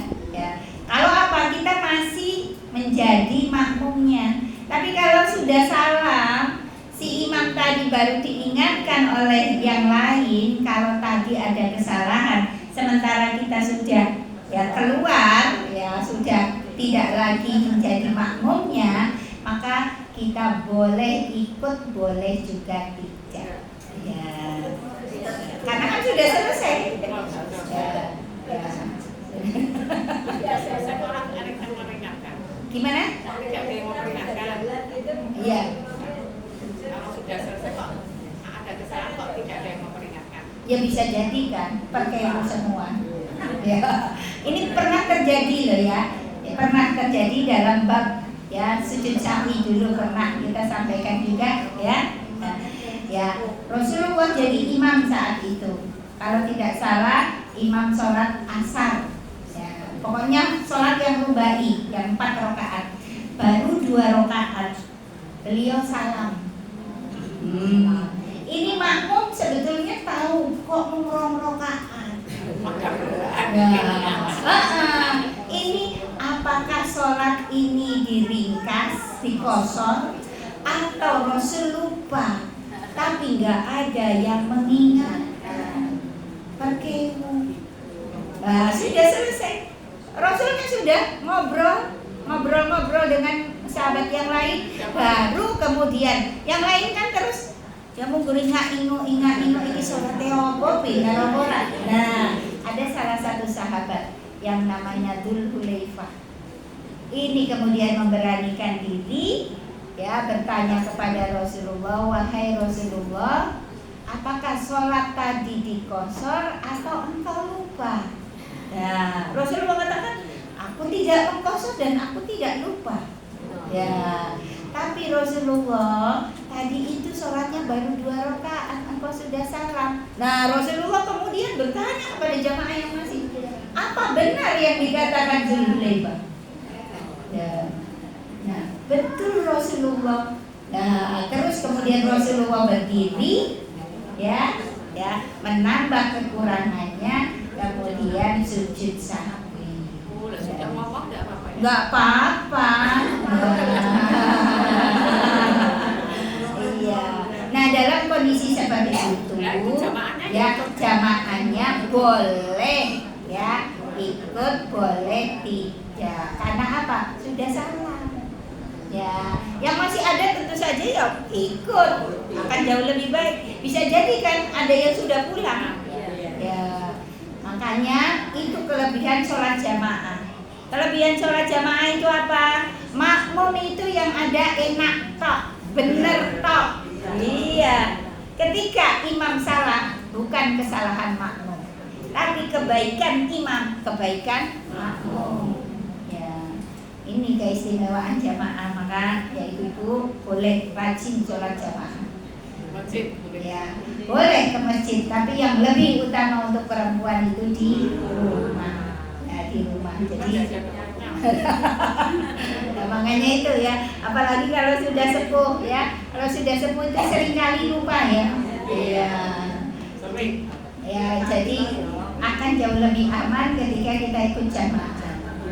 Kalau apa, kita masih menjadi makmumnya. Tapi kalau sudah salam, si imam tadi baru diingatkan oleh yang lain kalau tadi ada kesalahan, sementara kita sudah ya keluar, ya sudah tidak lagi menjadi makmumnya, maka kita boleh ikut, boleh juga tidak. Ya. Karena kan sudah selesai. Orang ada yang memperingatkan. Gimana? Tidak ada yang memperingatkan. Iya. Kalau sudah selesai kok ada kesalahan kok tidak ada yang memperingatkan. Ya bisa jadi kan, perkelu semua. Ya. Ini pernah terjadi loh ya. Pernah terjadi dalam bab ya sujud sahwi dulu pernah kita sampaikan juga ya. Ya, Rasulullah jadi imam saat itu. Kalau tidak salah, imam sholat asar. Ya, pokoknya sholat yang rubai, yang 4 rakaat. Baru 2 rakaat beliau salam. Ini makmum sebetulnya tahu kok ngurung rakaat. Ini apakah sholat ini diringkas, dikosor, atau Rasul lupa, tapi nggak ada yang mengingatkan. Perkelu. Nah, sudah selesai. Rasulnya sudah ngobrol dengan sahabat yang lain, baru kemudian yang lain kan terus ya mau ingat ingu ini sholatnya apa pindah ora. Nah, ada salah satu sahabat yang namanya Dzul Hulaifah. Ini kemudian memberanikan diri ya bertanya kepada Rasulullah, wahai Rasulullah, apakah sholat tadi dikosor atau engkau lupa? Nah, Rasulullah katakan, aku tidak mengkosor dan aku tidak lupa. Ya, tapi Rasulullah Rasulullah, tadi itu sholatnya baru 2 rakaat, engkau sudah salam. Nah, Rasulullah kemudian bertanya kepada jamaah yang masih, apa benar yang dikatakan Zulhulaifah? Ya. Nah, betul Rasulullah. Nah, terus kemudian Rasulullah berdiri, ya, menambah kekurangannya, kemudian sujud sahwi. Sudah ngomong nggak apa-apa ya? Nggak apa-apa. Iya. Nah, dalam kondisi seperti itu, ya jamaahnya boleh, ya ikut, boleh tidak. Karena apa? Sudah salam. Ya, yang masih ada tentu saja ya ikut, akan jauh lebih baik. Bisa jadi kan ada yang sudah pulang. Ya, makanya itu kelebihan sholat jamaah. Kelebihan sholat jamaah itu apa? Makmum itu yang ada enak tok, bener tok. Iya. Ketika imam salah, bukan kesalahan makmum, tapi kebaikan imam, kebaikan makmum. Ya, ini keistimewaan jamaah. Maka ya itu boleh rajin sholat jamaah. Masjid boleh. Ya, boleh ke masjid, tapi yang lebih utama untuk perempuan itu di rumah. Nah, di rumah. Jadi nah, makanya itu ya, apalagi kalau sudah sepuh ya. Kalau sudah sepuh itu seringkali lupa ya. Iya. Sering. Ya, jadi akan jauh lebih aman ketika kita ikut jamaah.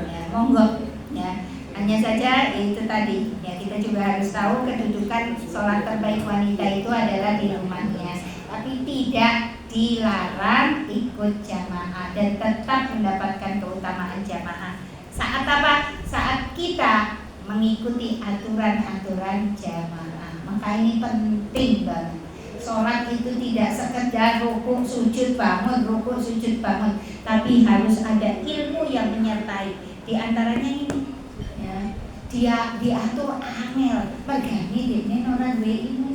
Ya, monggo ya. Hanya saja itu tadi ya, kita juga harus tahu kedudukan sholat terbaik wanita itu adalah di rumahnya, tapi tidak dilarang ikut jamaah dan tetap mendapatkan keutamaan jamaah. Saat apa? Saat kita mengikuti aturan-aturan jamaah. Maka ini penting banget. Sholat itu tidak sekedar rukuk sujud bangun, rukuk sujud bangun, tapi harus ada ilmu yang menyertai. Di antaranya ini ya, dia diatur angel, pergani dene ora duwe ilmu.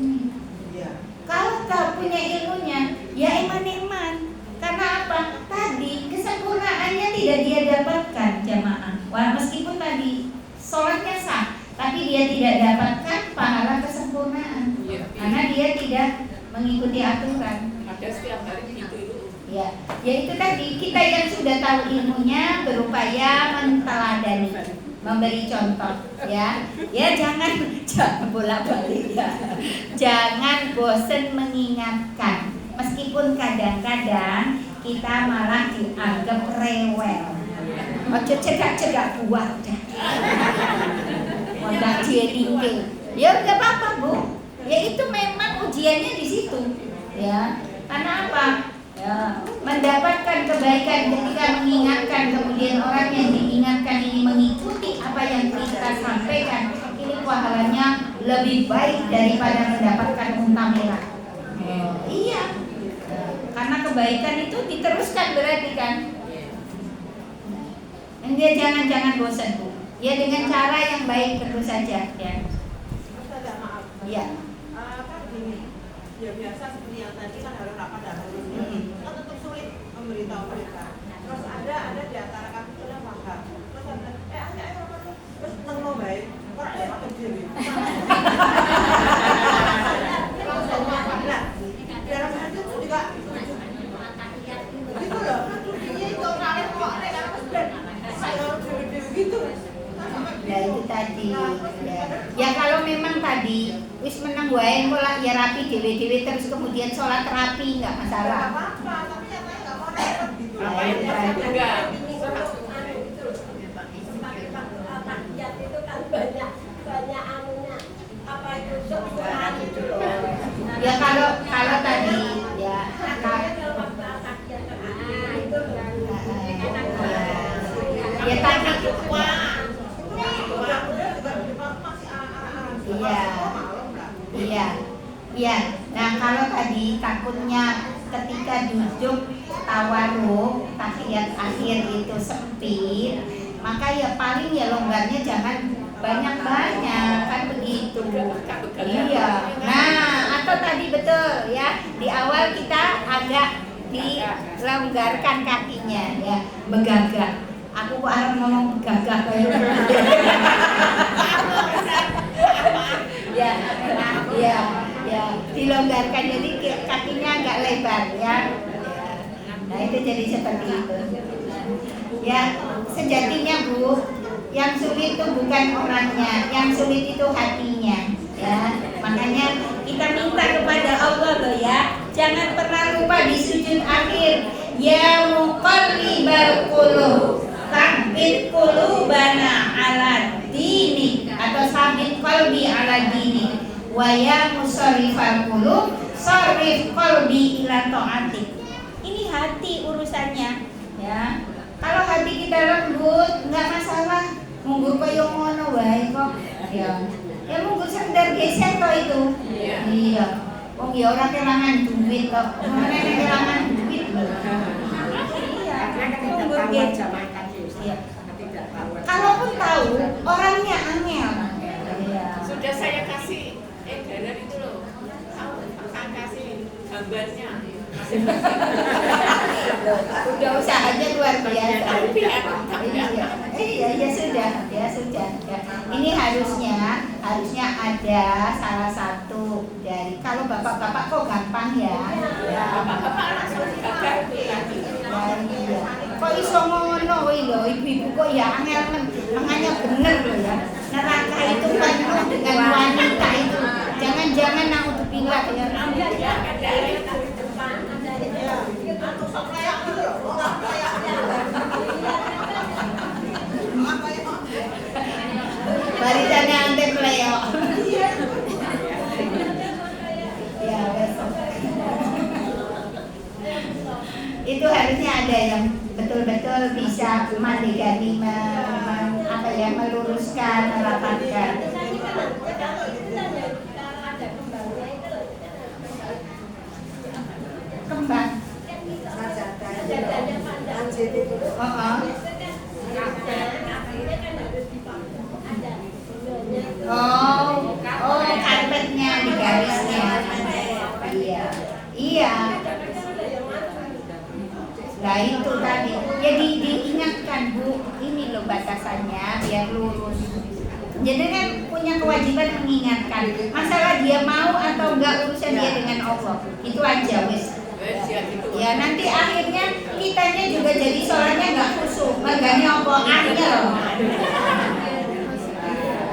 Kalau tak punya ilmunya, ya eman-eman. Karena apa? Tadi kesempurnaannya tidak dia dapatkan jamaah. Wah, meskipun tadi sholatnya sah, tapi dia tidak dapatkan pahala kesempurnaan. Karena dia tidak mengikuti aturan. Ada setiap hari gitu itu. Ya, yaitu tadi kita yang sudah tahu ilmunya berupaya menteladani, memberi contoh, ya. Ya jangan bolak-balik ya. Jangan bosen mengingatkan. Meskipun kadang-kadang kita malah dianggap rewel. Ojo cegak-cegak buah dah. Udah dielinge. Ya enggak apa-apa, Bu. Ya itu memang ujiannya di situ. Ya. Karena apa? Ya, mendapatkan kebaikan ketika mengingatkan, kemudian orang yang diingatkan ini mengikuti apa yang kita sampaikan, ini pahalanya lebih baik daripada mendapatkan unta merah. Iya, karena kebaikan itu diteruskan berarti kan. Dan dia jangan bosan, Bu. Ya dengan cara yang baik terus saja ya. Iya. Ya biasa seperti yang tadi kan harus rapat dan harus kan tetap sulit memberitahu mereka. Terus ada di antara kami itu yang paham. Terus ada ayo rapat terus nang baik. Ora ada apa dhewe. Nah, dalam hati itu juga gitu loh. Dia itu orang kok nek harus ben saya harus dewe gitu. Ya itu tadi ya kalau memang tadi wis menang wae kok lah ya rapi dewe-dewe terus kemudian sholat rapi nggak masalah. Apa-apa, tapi nyatanya nggak mau repot gitu. Apa yang enggak? Tahiyat itu kan banyak anunya. Apa itu sempurna itu loh. Ya kalau tadi ya ya tadi Iya. Nah kalau tadi takutnya ketika duduk tawarruk tahiyat akhir itu sempit, maka ya paling ya longgarnya jangan banyak-banyak kan begitu. Iya. Nah atau tadi betul ya di awal kita agak dilonggarkan kakinya ya, begagah. Aku kok harus ngomong begagah kayak ya ya dilonggarkan jadi kakinya agak lebar ya. Nah itu jadi seperti itu. Ya sejatinya Bu, yang sulit itu bukan orangnya, yang sulit itu hatinya. Ya makanya kita minta kepada Allah loh ya, jangan pernah lupa di sujud akhir. Ya muqallibal qulub, tsabbit qulubana ala dinik, atau sabit qalbi ala dinik. Wa ya musarrifal qulub, sarrif qalbi ila ta'atik. Ini hati urusannya, ya. Kalau hati kita lembut, nggak masalah. Munggu koyo ngono wae kok. Ya munggu sekedar geser kok itu. Iya. Oh ya orang kelangan duit kok. Mana yang kelangan duit loh. Iya. Munggu geser. Iya. Kalaupun tahu orangnya angel. Iya. Sudah saya kasih edaran itu loh. Saya kasih gambarnya. Udah usahanya luar biasa. Iya sudah. Ya. Ini harusnya ada salah satu dari, kalau bapak-bapak kok gampang ya. Bapak-bapak langsung Iya. Kok iso ngono lho, ibu-ibu kok ya angel makanya bener loh ya. Neraka itu penuh dengan wanita itu. Jangan-jangan naudzubillah ya. Barisannya ante pleo. Ya besok. Itu harusnya ada yang betul-betul bisa mandegani meluruskan, merapatkan. Kembang. Oh, karpetnya di garisnya. Iya. Nah itu tadi. Jadi diingatkan Bu, ini loh batasannya biar lurus. Jadi kan punya kewajiban mengingatkan. Masalah dia mau atau enggak urusan dia dengan Allah. Itu aja wes. Ya nanti akhirnya kitanya juga jadi sholatnya nggak khusyuk, makanya apa aja loh.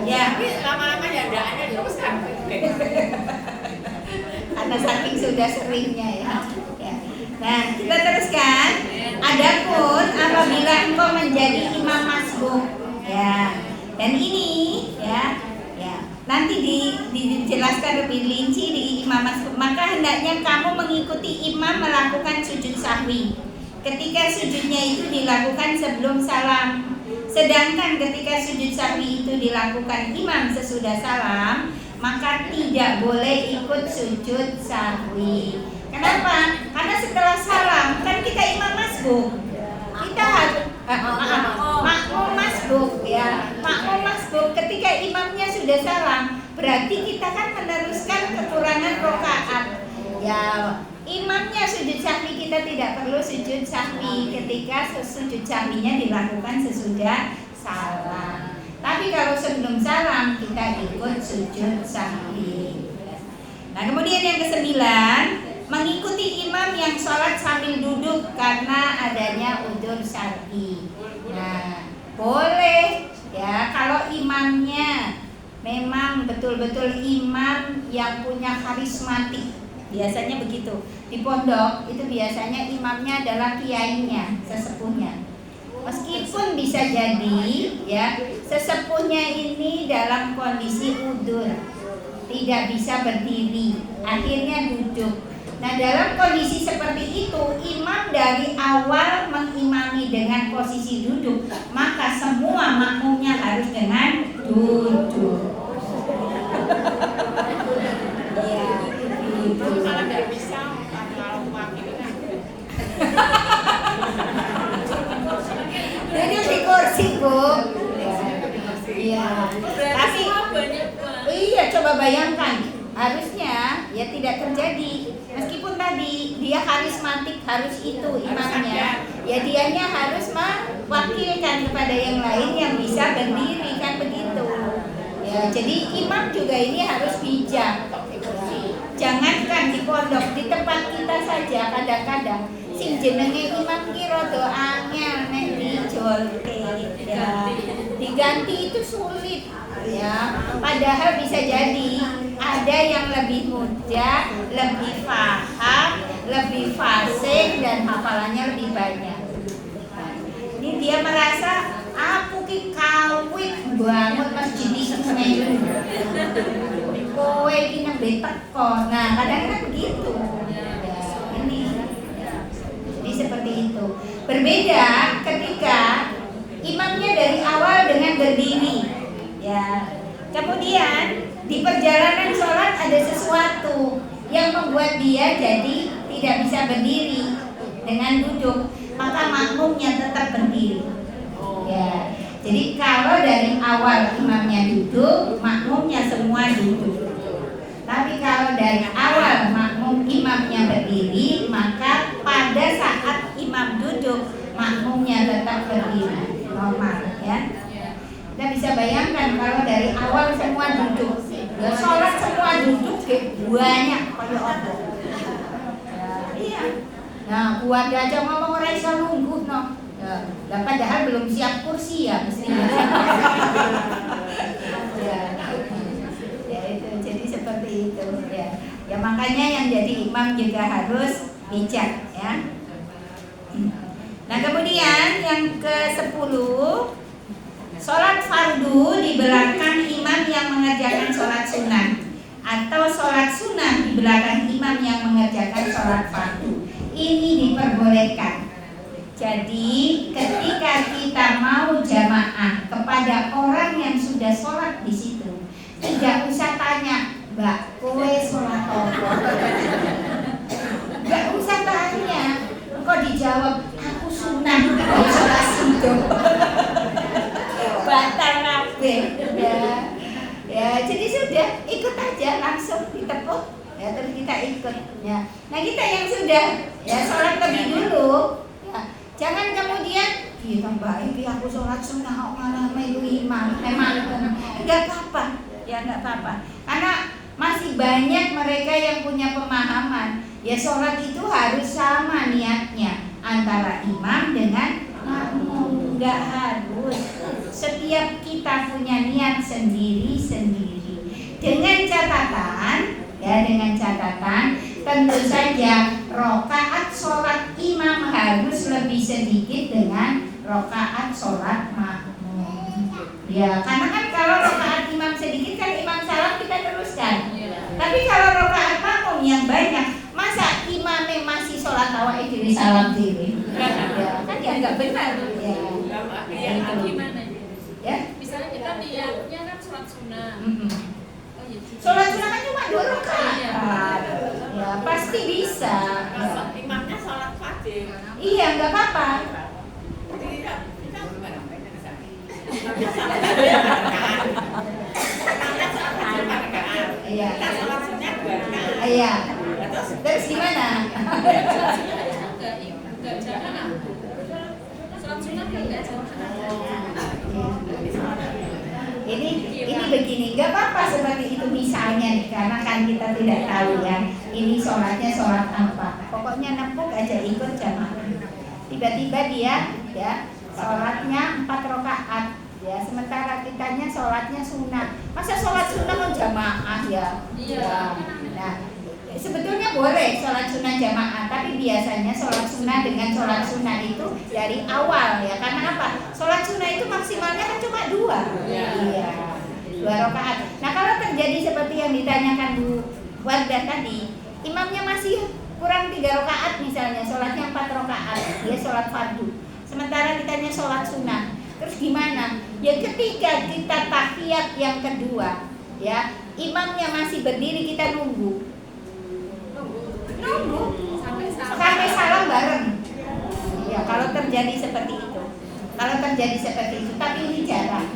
Ya lama-lama ya ada terus kan. Karena saking sudah seringnya ya. Nah kita teruskan. Adapun apabila engkau menjadi imam masbuk, ya, dan ini ya nanti dijelaskan lebih rinci di imam masbuk. Maka hendaknya kamu mengikuti imam melakukan sujud sahwi. Ketika sujudnya itu dilakukan sebelum salam. Sedangkan ketika sujud sahwi itu dilakukan imam sesudah salam, maka tidak boleh ikut sujud sahwi. Kenapa? Karena setelah salam kan kita imam masbuk. Kita makmum masbuk ya. Makmum masbuk ketika imamnya sudah salam, berarti kita kan meneruskan kekurangan rakaat. Ya, imamnya sujud sahwi, kita tidak perlu sujud sahwi ketika sujud sahwinya dilakukan sesudah salam. Tapi kalau sebelum salam kita ikut sujud sahwi. Nah, kemudian yang ke-9, mengikuti imam yang sholat sambil duduk karena adanya udzur syar'i. Nah, boleh ya kalau imamnya memang betul-betul imam yang punya karismatik. Biasanya begitu. Di pondok itu biasanya imamnya adalah kiainya, sesepuhnya. Meskipun bisa jadi ya sesepuhnya ini dalam kondisi udzur, tidak bisa berdiri, akhirnya duduk. Nah dalam kondisi seperti itu, imam dari awal mengimami dengan posisi duduk, maka semua makmumnya harus dengan duduk. Ya, duduk. Kalau nggak bisa, kalau wakil kan. Duduk di kursi Bu. Iya. Tapi iya coba bayangkan, harusnya ya tidak terjadi. Meskipun tadi dia karismatik harus itu imamnya, ya dianya harus mewakilkan kepada yang lain yang bisa berdiri kan begitu. Ya Ya, jadi imam juga ini harus bijak. Jangankan di pondok, di tempat kita saja kadang-kadang sing jenenge imam ki rada angel nek dijolke ya. Diganti itu sulit ya. Padahal bisa jadi ada yang lebih muda, lebih paham, lebih fasih dan hafalannya lebih banyak. Ini dia merasa aku ki kawit banget masjid iki melu. Kowe iki nembe teko. Nah, kadang-kadang begitu. Ya, ini. Jadi seperti itu. Berbeda ketika imamnya dari awal dengan berdiri. Ya. Kemudian di perjalanan sholat ada sesuatu yang membuat dia jadi tidak bisa berdiri dengan duduk, maka makmumnya tetap berdiri. Ya, jadi kalau dari awal imamnya duduk, makmumnya semua duduk. Tapi kalau dari awal imamnya berdiri, maka pada saat imam duduk, makmumnya tetap berdiri. Normal ya. Kita bisa bayangkan kalau dari awal semua duduk, ya, sholat semua duduk banyak kayak apa? Iya. Nah, buat aja ngomong ora iso lungguh no. Ya, padahal belum siap kursi ya mestinya. Ya itu, jadi seperti itu ya. Ya makanya yang jadi imam juga harus bijak ya. Nah kemudian yang ke-10, sholat fardu di belakang imam yang mengerjakan sholat sunnah, atau sholat sunnah di belakang imam yang mengerjakan sholat fardu. Ini diperbolehkan. Jadi ketika kita mau jamaah kepada orang yang sudah sholat di situ, tidak usah tanya, Mbak, kowe sholat apa? Gak usah tanya, kok dijawab aku sunnah, sholat sunnah. Batal kabeh. Ya, jadi sudah ikut aja langsung ditepuk. Ya, terus kita ikut. Ya. Nah kita yang sudah ya sholat lebih dulu. Jangan kemudian, iya Mbak, ini aku sholat sunnah kok malah melu imam, enggak apa-apa, ya enggak apa-apa. Karena masih banyak mereka yang punya pemahaman, ya sholat itu harus sama niatnya antara imam dengan makmum, enggak harus. Setiap kita punya niat sendiri-sendiri. Dengan catatan, tentu saja rokaat sholat imam harus lebih sedikit dengan rokaat sholat makmum. Ya, karena kan kalau rokaat imam sedikit kan imam salam kita teruskan. Tapi kalau rokaat makmum yang banyak, masa imamnya masih sholat awal diri salam diri? Ya, kan ya nggak benar. Ya, Gimana? Ya. Misalnya kita niatnya kan sholat sunnah. Sholat sunnah kan cuma 2 rakaat. Ya, pasti bisa. Ya. Imamnya sholat fardhu. Iya, nggak apa-apa. Iya. Iya. Terus gimana? Enggak jamaah. Sholat sunnah kan enggak jamaah. Ini begini, nggak apa-apa seperti itu misalnya nih, karena kan kita tidak tahu ya ini sholatnya sholat apa. Pokoknya nepuk aja ikut jamaah. Tiba-tiba dia ya sholatnya 4 rakaat ya, sementara kitanya sholatnya sunnah. Masa sholat sunnah mau jamaah ya? Iya. Nah, sebetulnya boleh sholat sunnah jamaah, tapi biasanya sholat sunnah dengan sholat sunnah itu dari awal ya. Karena apa? Sholat sunnah itu maksimalnya kan cuma 2. Iya. 2 rakaat. Nah kalau terjadi seperti yang ditanyakan Bu Wardah tadi, imamnya masih kurang 3 rakaat misalnya, sholatnya 4 rakaat, dia sholat fardu. Sementara kitanya sholat sunnah. Terus gimana? Ya ketika kita tahiyat yang kedua, ya imamnya masih berdiri, kita nunggu sampai salam bareng. Ya kalau terjadi seperti itu, tapi ini jarang.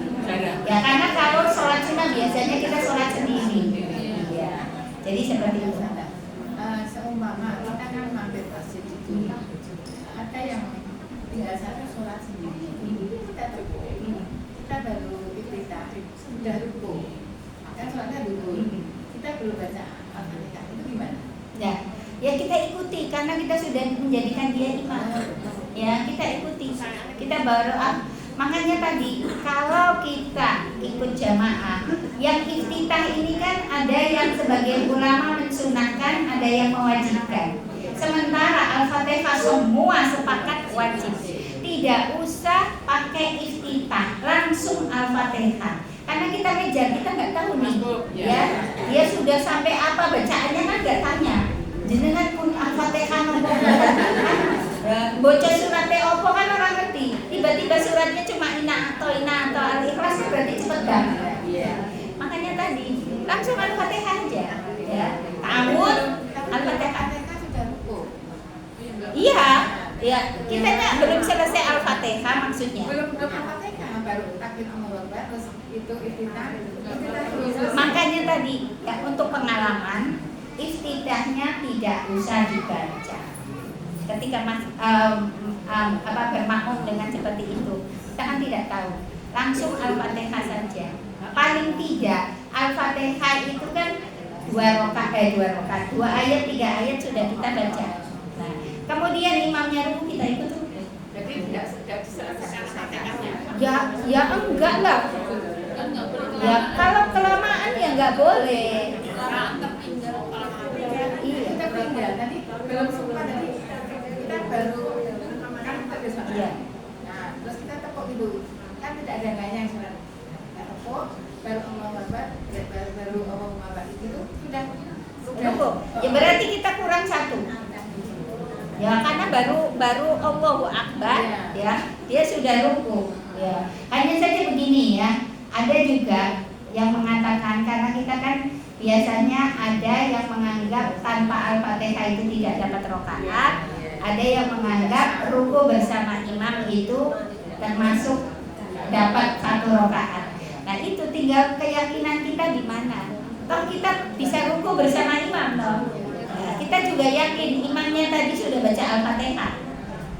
Ya karena kalau sholat sunnah biasanya kita sholat sendiri. Ya, jadi seperti itu. Seumpama kita kan mampir masjid itu, ada yang tinggal satu sholat sendiri. Kita baru iftitah, sudah rukuk. ikuti karena kita sudah menjadikan dia imam. Ya, kita ikuti. Kita baru makanya tadi kalau kita ikut jamaah, yang iftitah ini kan ada yang sebagian ulama mensunahkan, ada yang mewajibkan. Sementara Al-Fatihah semua sepakat wajib. Tidak usah pakai iftitah, langsung Al-Fatihah. Karena kita ngejar, kita nggak tahu nih, ya dia sudah sampai apa bacaannya kan nggak tanya. Jenengan pun Al-Fatihah nomor bocah suratnya opo kan orang ngerti. Tiba-tiba suratnya cuma ina atau Al-Ikhlas berarti cepet banget. Makanya tadi langsung Al-Fatihah aja, ya. Namun Al-Fatihah sudah ruku. iya, ya kita belum selesai Al-Fatihah maksudnya. Belum Al-Fatihah baru takbir Allahu Akbar terus itu iftitah. Makanya tadi ya untuk pengalaman iftitahnya tidak usah dibaca. Ketika bermakmum dengan seperti itu, kita kan tidak tahu. Langsung Al-Fatihah saja. Paling tidak Al-Fatihah itu kan 2 ayat 3 ayat sudah kita baca. Nah, kemudian imamnya ruku kita ikut ruku. Jadi tidak diselesaikan Al-Fatihahnya. Ya enggak lah. Ya kalau kelamaan ya enggak boleh. Iya. Kita tinggal tadi belum sempat tadi kita baru kan kita besok. Iya. Nah, terus kita tepuk dulu. Kan tidak ada gayanya yang sudah kita tepuk baru Allahu Akbar, baru Allahu Akbar itu sudah Ruku. Ya berarti kita kurang 1. Ya karena baru Allahu Akbar, ya dia sudah ruku. Ya hanya saja begini ya. Ada juga yang mengatakan karena kita kan biasanya ada yang menganggap tanpa Al-Fatihah itu tidak dapat rakaat. Ada yang menganggap ruku bersama imam itu termasuk dapat 1 rakaat. Nah itu tinggal keyakinan kita di mana. Toh kita bisa ruku bersama imam toh. Nah, kita juga yakin imamnya tadi sudah baca Al-Fatihah.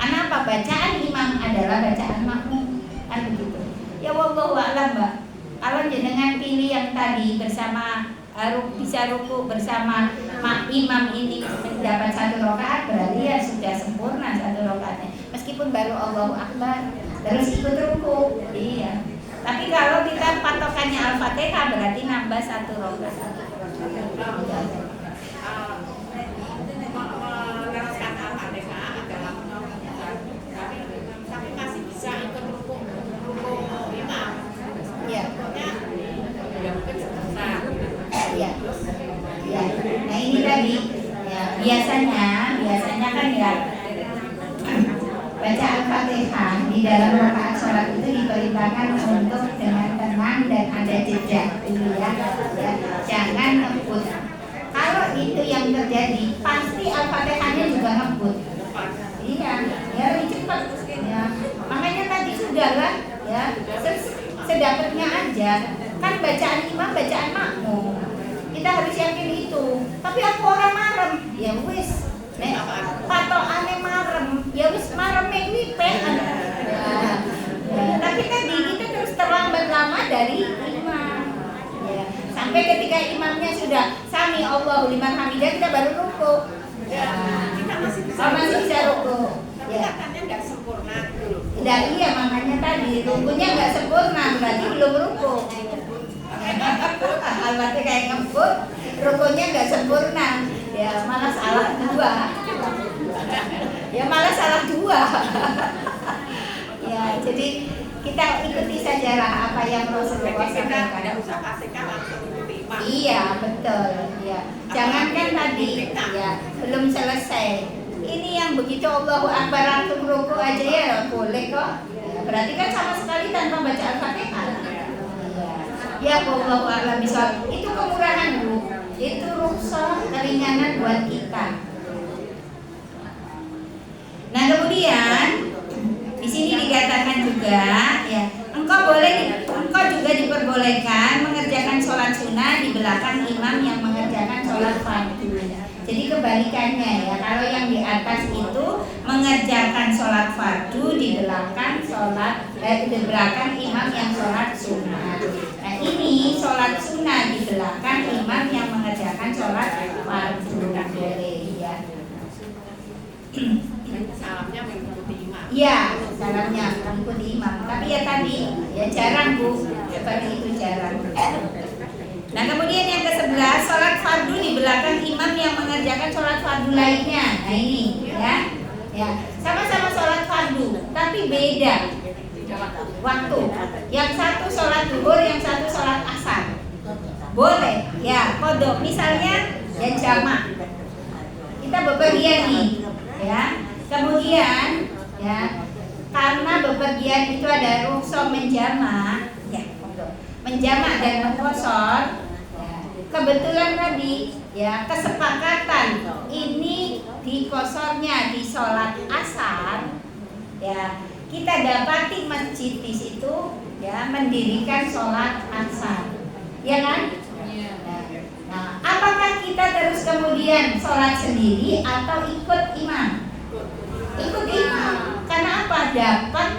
Kenapa? Bacaan imam adalah bacaan makmum. Kan begitu. Ya wallahu a'lam, Mbak. Kalau jenengan pilih yang tadi bersama bisa ruku bersama imam ini mendapat 1 rakaat, berarti ya sudah sempurna 1 rakaatnya. Meskipun baru Allahu Akbar terus ikut ruku. Iya. Tapi kalau kita patokannya Al-Fatihah berarti nambah 1 rakaat. Meneruskan Al-Fatihah adalah tapi masih bisa ikut ruku imam. Iya. Ya mungkin susah. Iya. Ya. Nah ini tadi ya biasanya kan ya baca Al-Fatihah di dalam rakaat sholat itu diperintahkan untuk dengan tenang dan ada jeda dulu ya. Jangan ngebut. Kalau itu yang terjadi pasti Al-Fatihahnya juga ngebut. Iya, ya lebih cepat. Ya. Makanya tadi sudahlah ya sedapatnya aja. Kan bacaan imam, bacaan makmum. Kita harus yakin itu. Tapi aku orang marem, ya wis. Nek patokane marem, ya wis mareme iki pekan. Tapi tadi kita terus terlambat lama dari imam. Ya. Sampai ketika imamnya sudah sami Allahu liman hamidah kita baru ruku. Ya, kita masih Bisa ruku. Tapi katanya nggak sempurna dulu. Tidak iya makanya tadi rukunya nggak sempurna berarti belum ruku. Al-Fatihah kayak ngebut, rukunya nggak sempurna. Ya malah salah 2. Ya malah salah 2. Ya jadi kita ikuti sajalah apa yang Rasulullah Jadi kita sampaikan. tidak usah pastikan langsung ikuti imam. Iya betul. Ya jangankan tadi ya belum selesai. Ini yang begitu Allahu Akbar langsung ruku aja ya boleh kok. Ya, berarti kan sama sekali tanpa baca Al-Fatihah. Ya wallahu a'lam bishawab. Itu kemurahan Bu. Itu rukhsah keringanan buat kita. Nah kemudian di sini dikatakan juga ya engkau juga diperbolehkan mengerjakan sholat sunnah di belakang imam yang mengerjakan sholat fardu. Jadi kebalikannya ya, kalau yang di atas itu mengerjakan sholat fardu di belakang di belakang imam yang sholat sunnah. Nah ini sholat sunnah di belakang imam yang mengerjakan sholat fardu boleh ya. Salamnya mengikuti imam. Iya, salamnya mengikuti imam. Tapi ya tadi, ya jarang Bu, seperti itu jarang. Nah kemudian yang ke-11, sholat fardu di belakang imam yang mengerjakan sholat fardu lainnya. Nah ini, ya, sama-sama sholat fardu, tapi beda waktu. Yang satu sholat zuhur, yang satu sholat asar. Boleh, ya, kodok. Misalnya, ya jamak. Kita bepergian nih, ya. Kemudian, ya, karena bepergian itu ada rukhsah menjamak, ya, kodok. Menjamak dan mengkosor. Ya, kebetulan tadi, ya, kesepakatan ini di kosornya di sholat asar, ya. Kita dapati masjid di situ, ya, mendirikan sholat asar, ya kan? Nah, apakah kita terus kemudian sholat sendiri atau ikut imam? Ikut imam, karena apa? Dapat,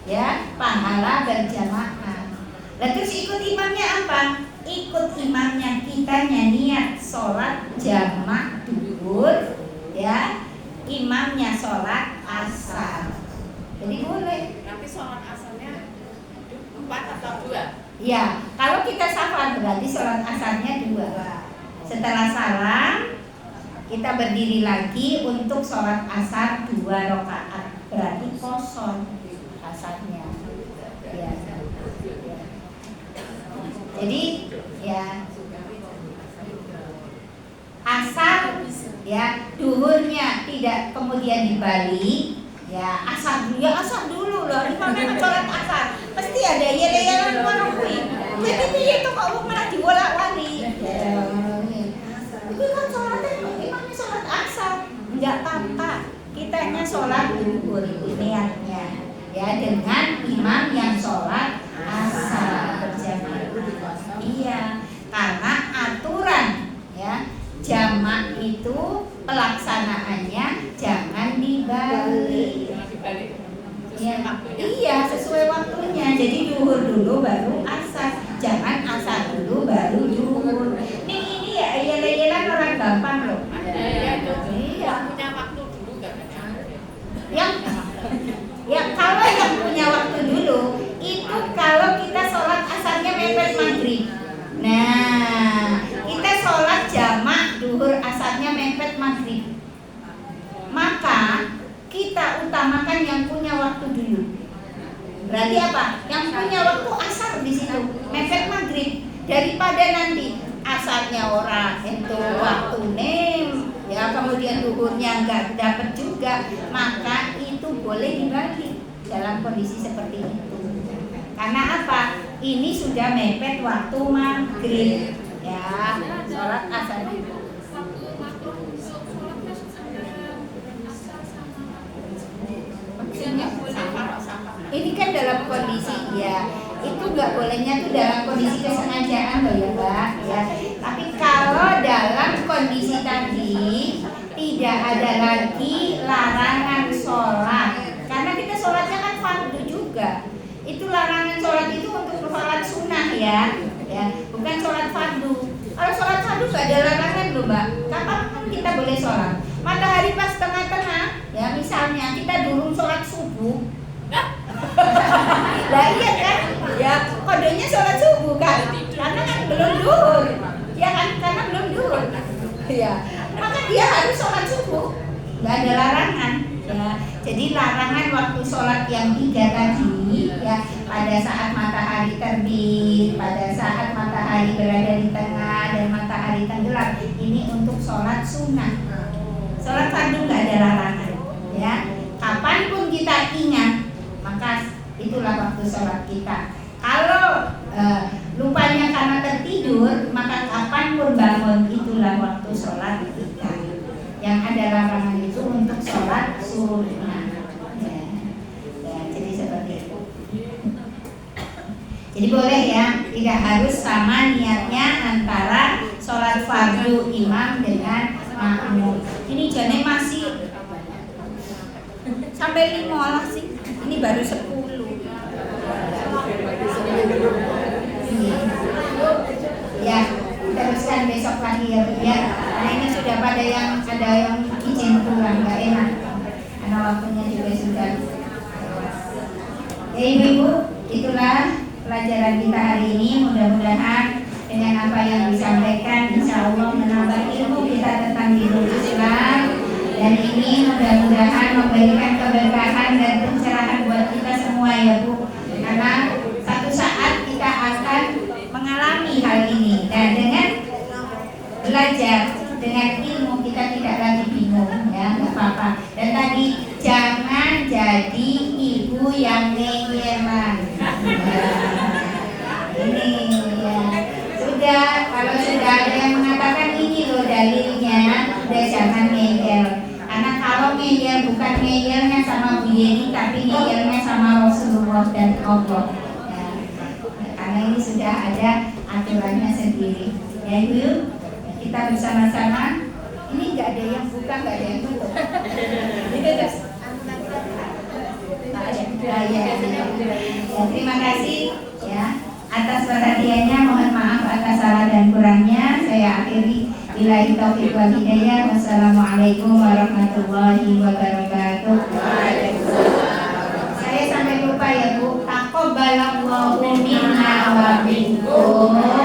ya, pahala berjamaah. Lalu terus ikut imamnya apa? Ikut imamnya kitanya niat sholat jamak duhur, ya, imamnya sholat asar. Jadi boleh. Nanti sholat asarnya 4 atau 2? Ya, kalau kita safar berarti sholat asarnya 2. Setelah salam, kita berdiri lagi untuk sholat asar 2 rakaat. Berarti kosong asarnya. Ya. Jadi, ya, asar, ya, duhurnya tidak kemudian dibalik. Ya, asar dulu loh. Imamnya sholat asar. Pasti ada yel-yelan menungguin. Jadi dia itu kok malah dibolak-balik. Itu kan sholatnya imamnya sholat asar. Enggak apa-apa. Kitanya sholat duhur niatnya. Ya, dengan imam yang sholat asar berjamaah. Iya, karena aturan, ya, jamak itu pelaksanaannya jangan dibalik. Ya, iya, sesuai waktunya. Jadi duhur dulu baru asar, jangan asar dulu baru duhur. Ini ya yel-yelan orang gampang loh. Iya. Punya waktu dulu katanya. Ya kalau yang punya waktu dulu itu kalau kita sholat asarnya mepet maghrib. Nah, kita sholat jamak duhur asarnya mepet maghrib. Maka kita utamakan yang punya waktu dulu. Berarti apa? Yang punya waktu asar di situ mepet maghrib, daripada nanti asarnya orang itu waktu nem, ya, kemudian duhurnya nggak dapat juga, maka itu boleh dibalik dalam kondisi seperti itu. Karena apa? Ini sudah mepet waktu maghrib, ya, sholat asar dulu. Ini kan dalam kondisi, ya, itu nggak bolehnya tuh dalam kondisi kesengajaan loh ya Mbak, ya. Tapi kalau dalam kondisi tadi tidak ada lagi larangan sholat, karena kita sholatnya kan fardu juga. Itu larangan sholat itu untuk sholat sunnah, ya, bukan sholat fardu. Kalau sholat fardu nggak ada larangan loh Mbak. Kapan kita boleh sholat? Matahari pas tengah-tengah, ya, misalnya kita dulu sholat subuh. Lah iya kan, ya, kodenya sholat subuh kan, karena kan belum duhur, ya kan, karena belum duhur, ya, maka dia harus sholat subuh, nggak ada larangan, ya. Jadi larangan waktu sholat yang 3 tadi, ya, pada saat matahari terbit, pada saat matahari berada di tengah dan matahari tenggelam, ini untuk sholat sunnah. Sholat fardu nggak ada larangan, ya. Kapanpun kita ingat, maka itulah waktu sholat kita. Kalau lupanya karena tertidur, maka kapanpun bangun, itulah waktu sholat kita. Yang ada larangan itu untuk sholat sunnah. Ya, jadi seperti itu. Jadi boleh ya, tidak harus sama niatnya antara sholat fardu imam dengan makmum. Ini jane masih sampai 5 sih. Ini baru 10. Ya, teruskan besok lagi ya, ya. Karena ini sudah ada yang izin pulang, nggak enak. sudah. Ya ibu-ibu, itulah pelajaran kita hari ini. Mudah-mudahan dengan apa yang disampaikan insya Allah menambah ilmu kita tentang hidup Islam, dan ini mudah-mudahan memberikan keberkahan dan pencerahan buat kita semua ya Bu, karena satu saat kita akan mengalami hal ini. Dan dengan belajar, dengan ilmu kita tidak lagi bingung, ya nggak apa-apa. Dan tadi jangan jadi ibu yang ngeyelan. Ini ya sudah, kalau sudah ada yang mengatakan ini loh dalilnya, udah jangan ngeyel. Karena kalau ngeyel bukan ngeyelnya sama Bu Yeni, tapi ngeyelnya sama Rasulullah dan Allah. Ya, karena ini sudah ada aturannya sendiri. Ya Ibu, kita bersama-sama. Ini nggak ada yang buka, nggak ada yang tutup. Itu terus. Ya, terima kasih ya atas perhatiannya. Mohon maaf atas salah dan kurangnya. Saya akhiri. Billahi taufiq wal hidayah. Wassalamualaikum warahmatullahi wabarakatuh. Saya sampai lupa ya Bu. Taqabbalallahu minna wa minkum.